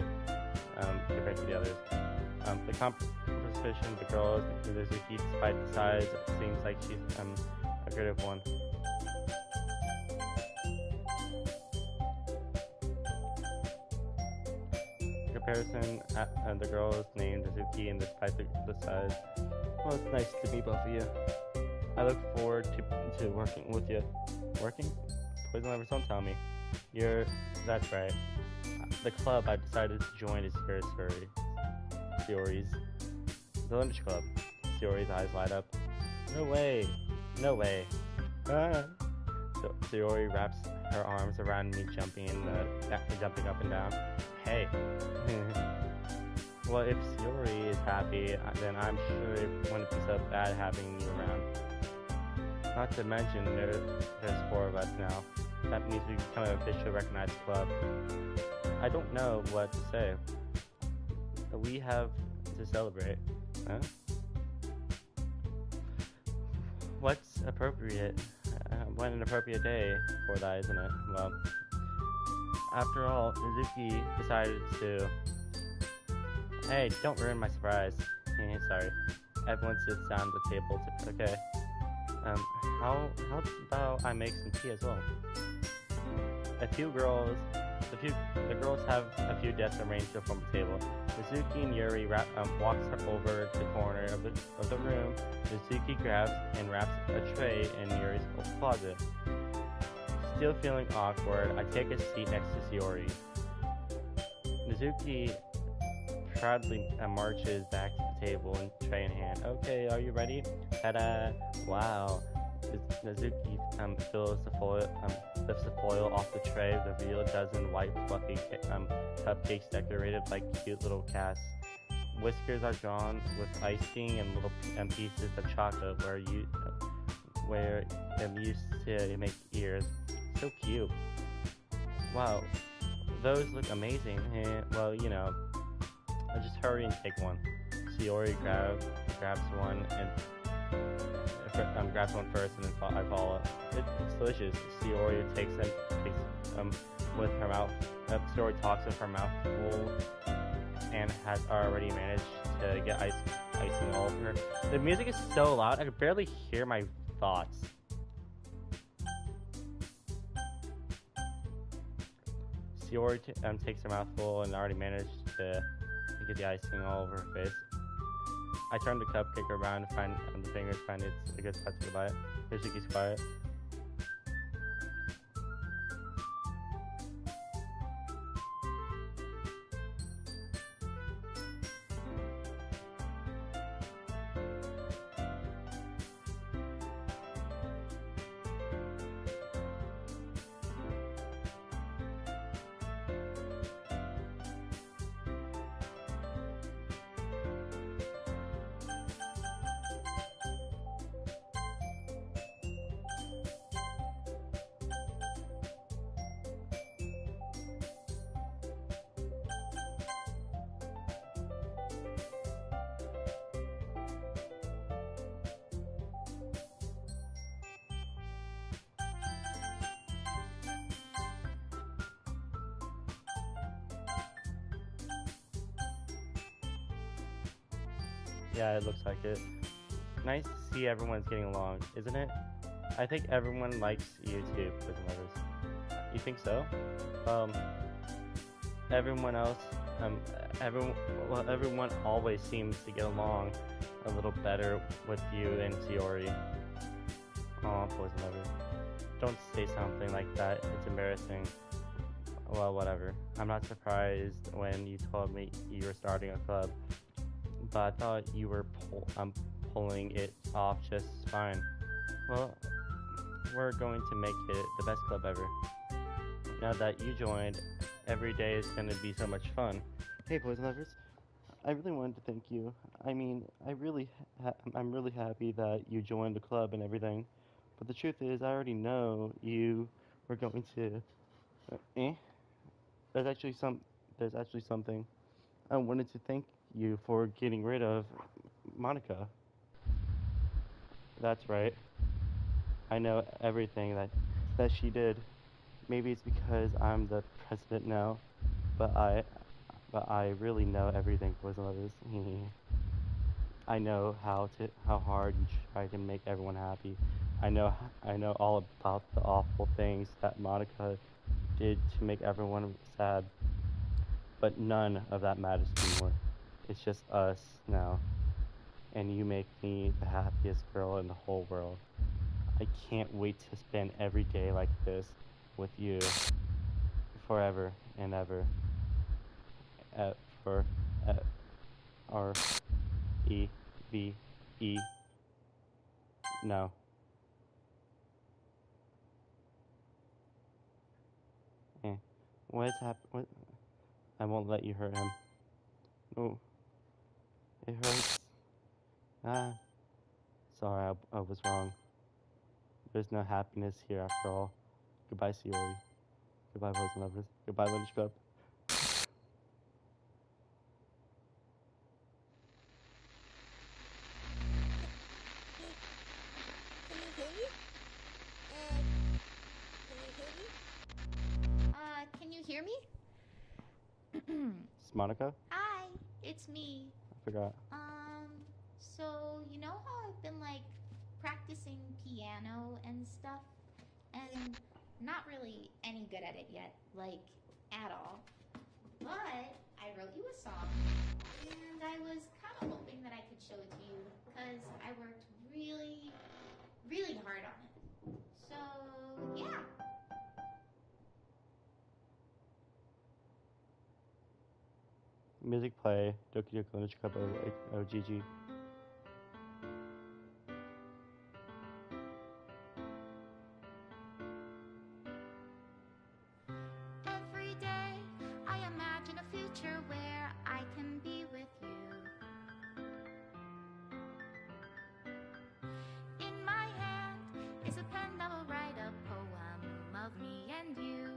the others. The composition of the girls, Nazuki, despite the size, seems like she's a creative one. Comparison, the girl is named Nazuki, and despite the size. Well, it's nice to meet both of you. I look forward to working with you. Working? Poison lovers, don't tell me. That's right. The club I've decided to join is here, Shiori's. The Lineage Club. Shiori's eyes light up. No way. No way. Ah. So Shiori wraps her arms around me, jumping up and down. Hey. Well, if Shiori is happy, then I'm sure it wouldn't be so bad having you around. Not to mention, there's 4 of us now. That means we become an officially recognized club. I don't know what to say. We have to celebrate. Huh? What's appropriate? What an appropriate day for that, isn't it? Well, after all, Mizuki decided to... Hey, don't ruin my surprise. Sorry. Everyone sits down at the table. Okay. How about I make some tea as well? The girls have a few desks arranged to form a table. Mizuki and Yuri walks over to the corner of the room. Mizuki grabs and wraps a tray in Yuri's closet. Still feeling awkward, I take a seat next to Shiori. Mizuki proudly marches back to the table and tray in hand. Okay, are you ready? Ta-da! Wow. Mizuki lifts the foil off the tray, reveal a dozen white fluffy cupcakes decorated like cute little cats. Whiskers are drawn with icing and little pieces of chocolate where used to make ears. So cute. Wow, those look amazing. Well, you know, I'll just hurry and take one. Shiori grabs one and grabs one first, and then I follow. It's delicious. Shiori takes with her mouth. Shiori talks with her mouth full, and has already managed to get icing all over her. The music is so loud, I can barely hear my thoughts. Shiori takes her mouthful and already managed to get the icing all over her face. I turn the cupcake around and find the fingers find it's a good spot to buy it. Mizuki's quiet. Yeah, it looks like it. Nice to see everyone's getting along, isn't it? I think everyone likes you too, Prison Lovers. You think so? everyone else, um, everyone always seems to get along a little better with you and Shiori. Oh, poison lover. Don't say something like that. It's embarrassing. Well, whatever. I'm not surprised when you told me you were starting a club, but I thought you were pulling it off just fine. Well, we're going to make it the best club ever. Now that you joined, every day is going to be so much fun. Hey, poison lovers. I really wanted to thank you. I mean, I'm really happy that you joined the club and everything. But the truth is, I already know you were going to. Eh? There's actually some. There's actually something. I wanted to thank you for getting rid of Monica. That's right. I know everything that she did. Maybe it's because I'm the president now, but I really know everything, poison lovers. I know how hard you try to make everyone happy. I know all about the awful things that Monica did to make everyone sad. But none of that matters anymore. It's just us now, and you make me the happiest girl in the whole world. I can't wait to spend every day like this with you forever and ever. For R E V E. No. Eh. What is What? I won't let you hurt him. Oh, it hurts. Ah, sorry, I was wrong. There's no happiness here after all. Goodbye, Shiori. Goodbye, poison lovers. Goodbye, lunch club. Can you hear me? Can you hear me? Can you hear me? It's Monica? Hi, it's me. I forgot. So you know how I've been like practicing piano and stuff, and not really any good at it yet, like at all. But I wrote you a song, and I was kind of hoping that I could show it to you because I worked really, really hard on it. So yeah. Music play. Doki Doki Lunch Club OGG. Every day I imagine a future where I can be with you. In my hand is a pen that will write a poem of me and you.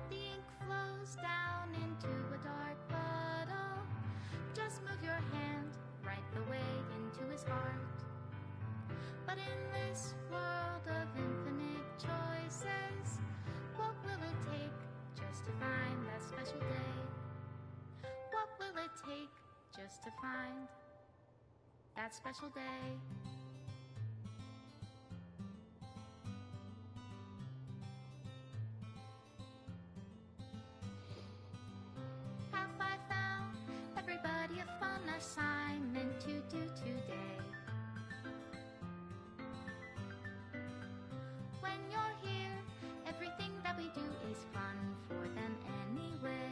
The ink flows down into a dark puddle. Just move your hand right the way into his heart. But in this world of infinite choices, what will it take just to find that special day? What will it take just to find that special day? Have I found everybody a fun assignment to do today? When you're here, everything that we do is fun for them anyway.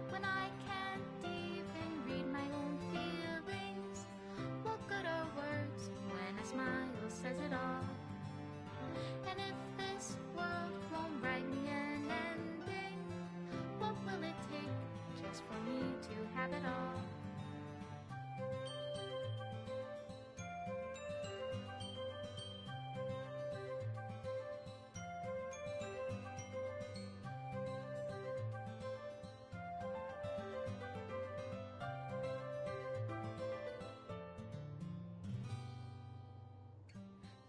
When I can't even read my own feelings, what good are words when a smile says it all? And if this world won't write me an ending, what will it take just for me to have it all?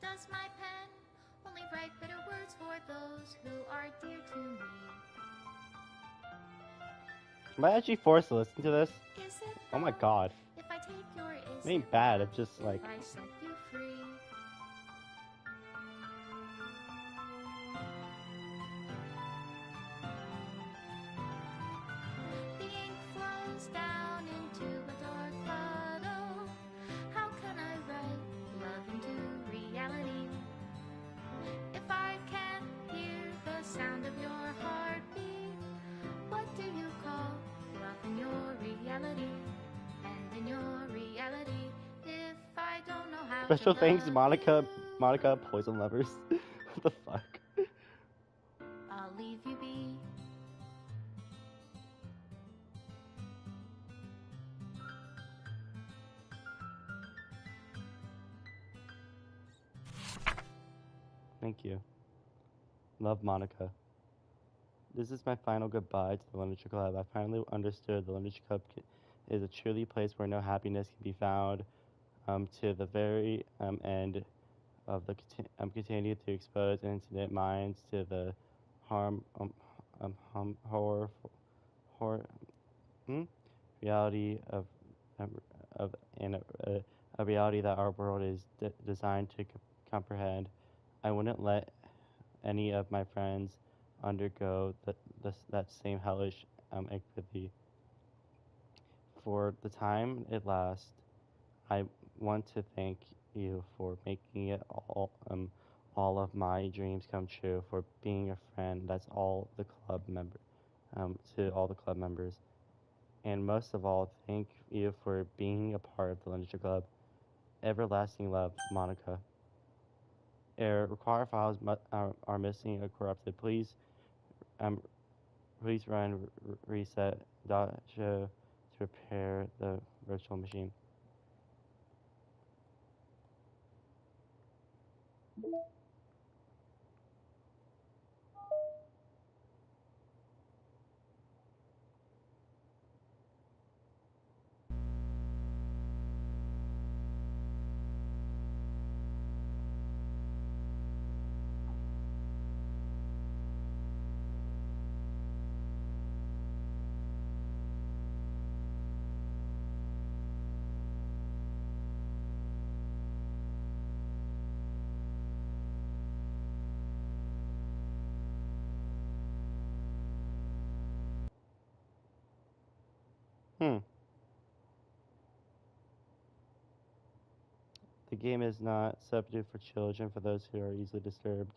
Does my pen only write bitter words for those who are dear to me? Am I actually forced to listen to this? Is it Oh my wrong god. if I take your It ain't bad, it's just like. if I set you free? Special thanks, Monica, poison lovers. What the fuck? I'll leave you be. Thank you. Love, Monica. This is my final goodbye to the Literature Club. I finally understood the Literature Club is a truly place where no happiness can be found. To the very end of the continue to expose incident minds to the horror reality um, of a reality that our world is designed to comprehend. I wouldn't let any of my friends undergo that same hellish activity. For the time it lasts, I want to thank you for making it all of my dreams come true, for being a friend. That's all the club member, to all the club members. And most of all, thank you for being a part of the Literature Club. Everlasting love, Monica. Required files are missing or corrupted. Um, please run reset show to repair the virtual machine. Hmm. The game is not subject for children for those who are easily disturbed.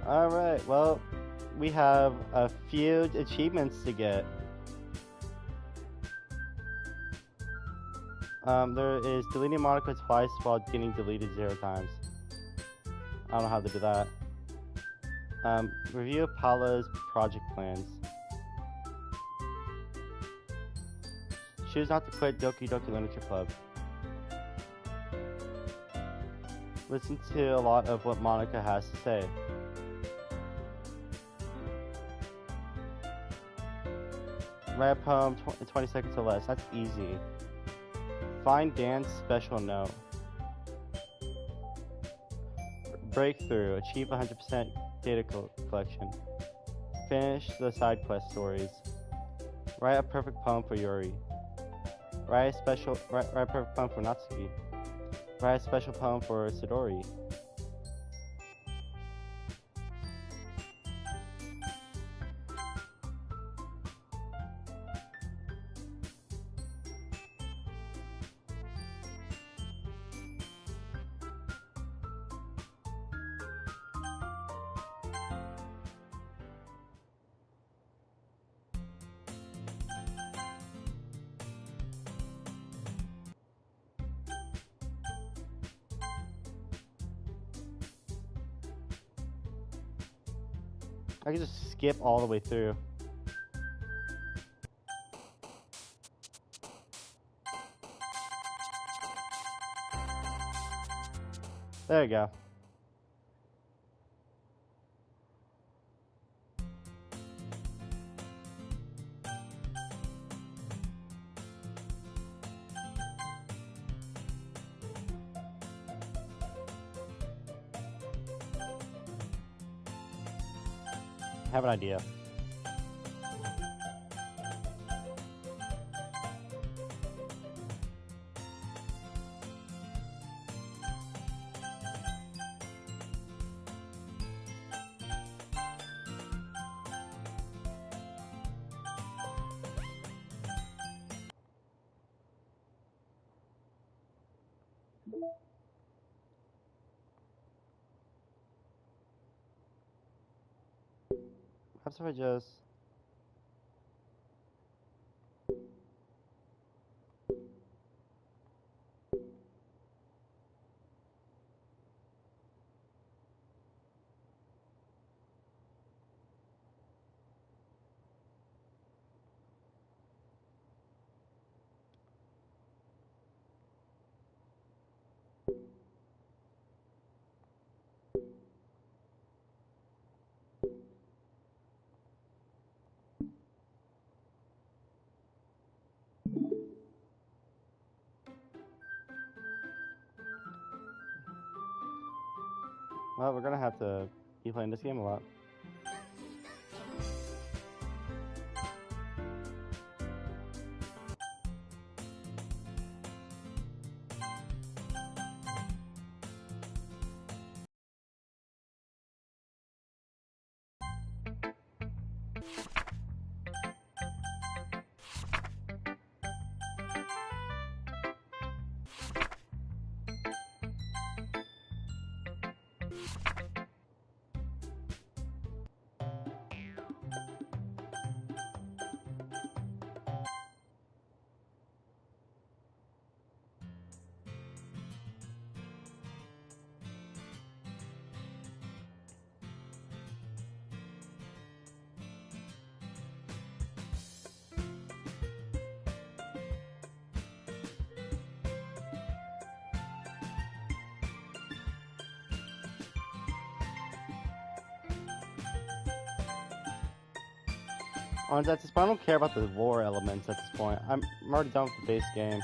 Alright, well, we have a few achievements to get. There is deleting Monica twice while getting deleted 0 times. I don't know how to do that. Review Paula's project plans. Choose not to quit Doki Doki Literature Club. Listen to a lot of what Monica has to say. Write a poem in 20 seconds or less. That's easy. Find Dan's special note. Breakthrough. Achieve 100% data collection. Finish the side quest stories. Write a perfect poem for Yuri. Write a perfect poem for Natsuki. Write a special poem for Sidori. I can just skip all the way through. There you go. I have an idea. Perhaps if I just... Well, we're gonna have to keep playing this game a lot. Honestly, at this point, I don't care about the lore elements at this point. I'm already done with the base game.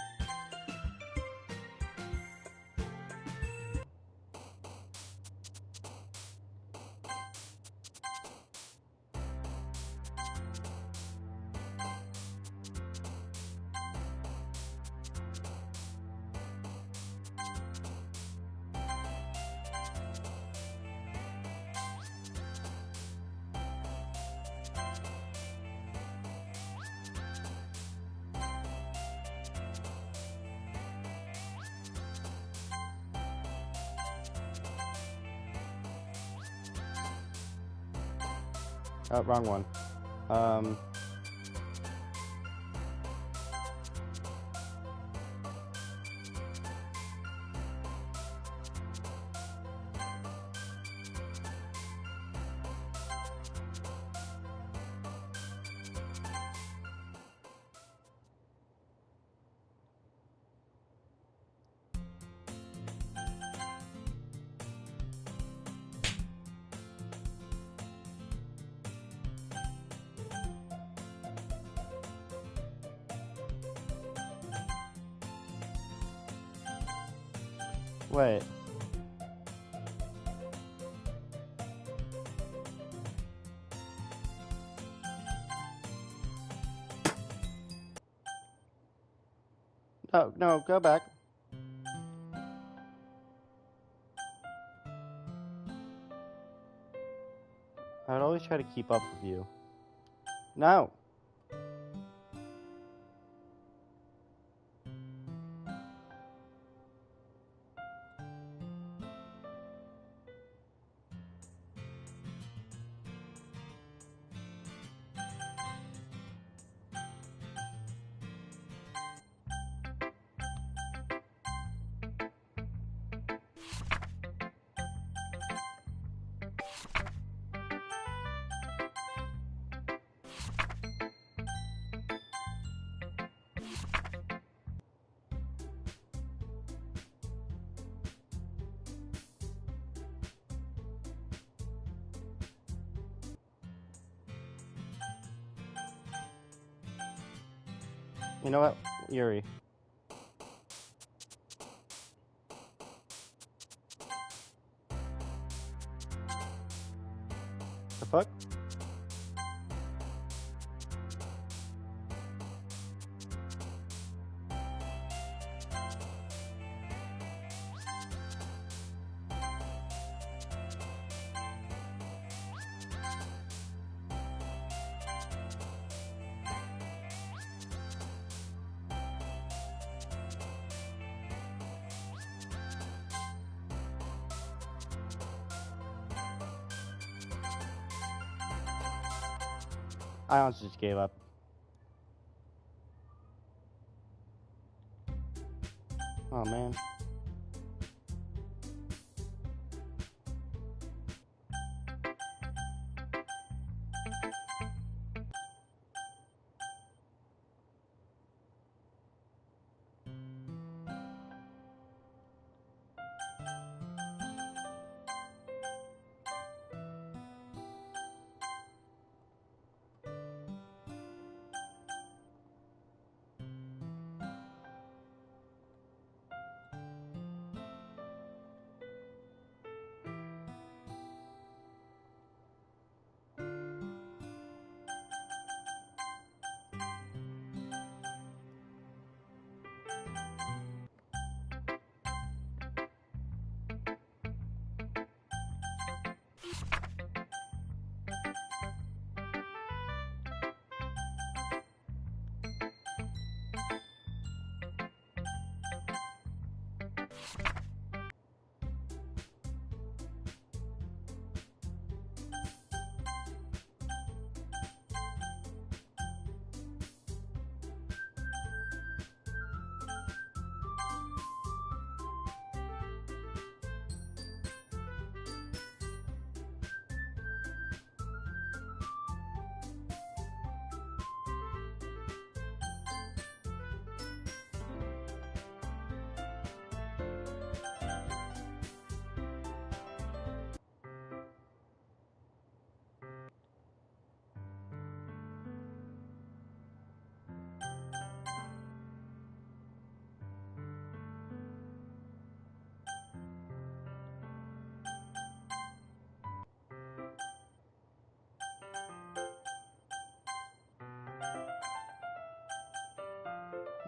Oh, wrong one. Wait. No, no, go back. I would always try to keep up with you. No! You know what? Yuri. The fuck? I honestly just gave up. Oh man.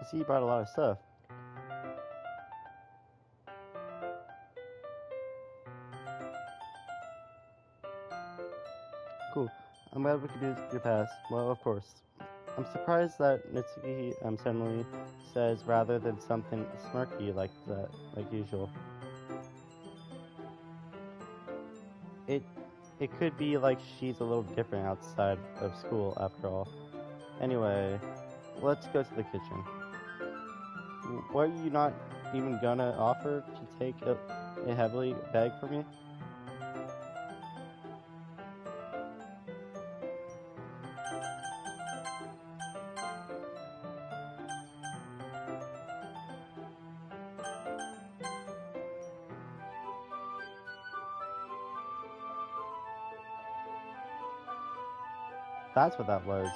I see you brought a lot of stuff. Cool. I'm glad we could do your pass. Well, of course. I'm surprised that Mitsuki suddenly says rather than something smirky like that, like usual. It it could be like she's a little different outside of school after all. Anyway, let's go to the kitchen. What are you not even gonna offer to take a heavily bag for me? That's what that was.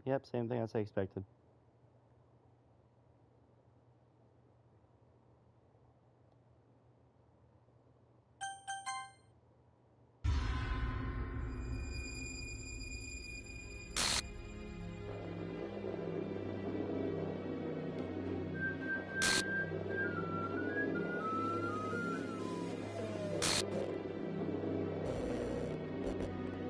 Yep, same thing as I expected.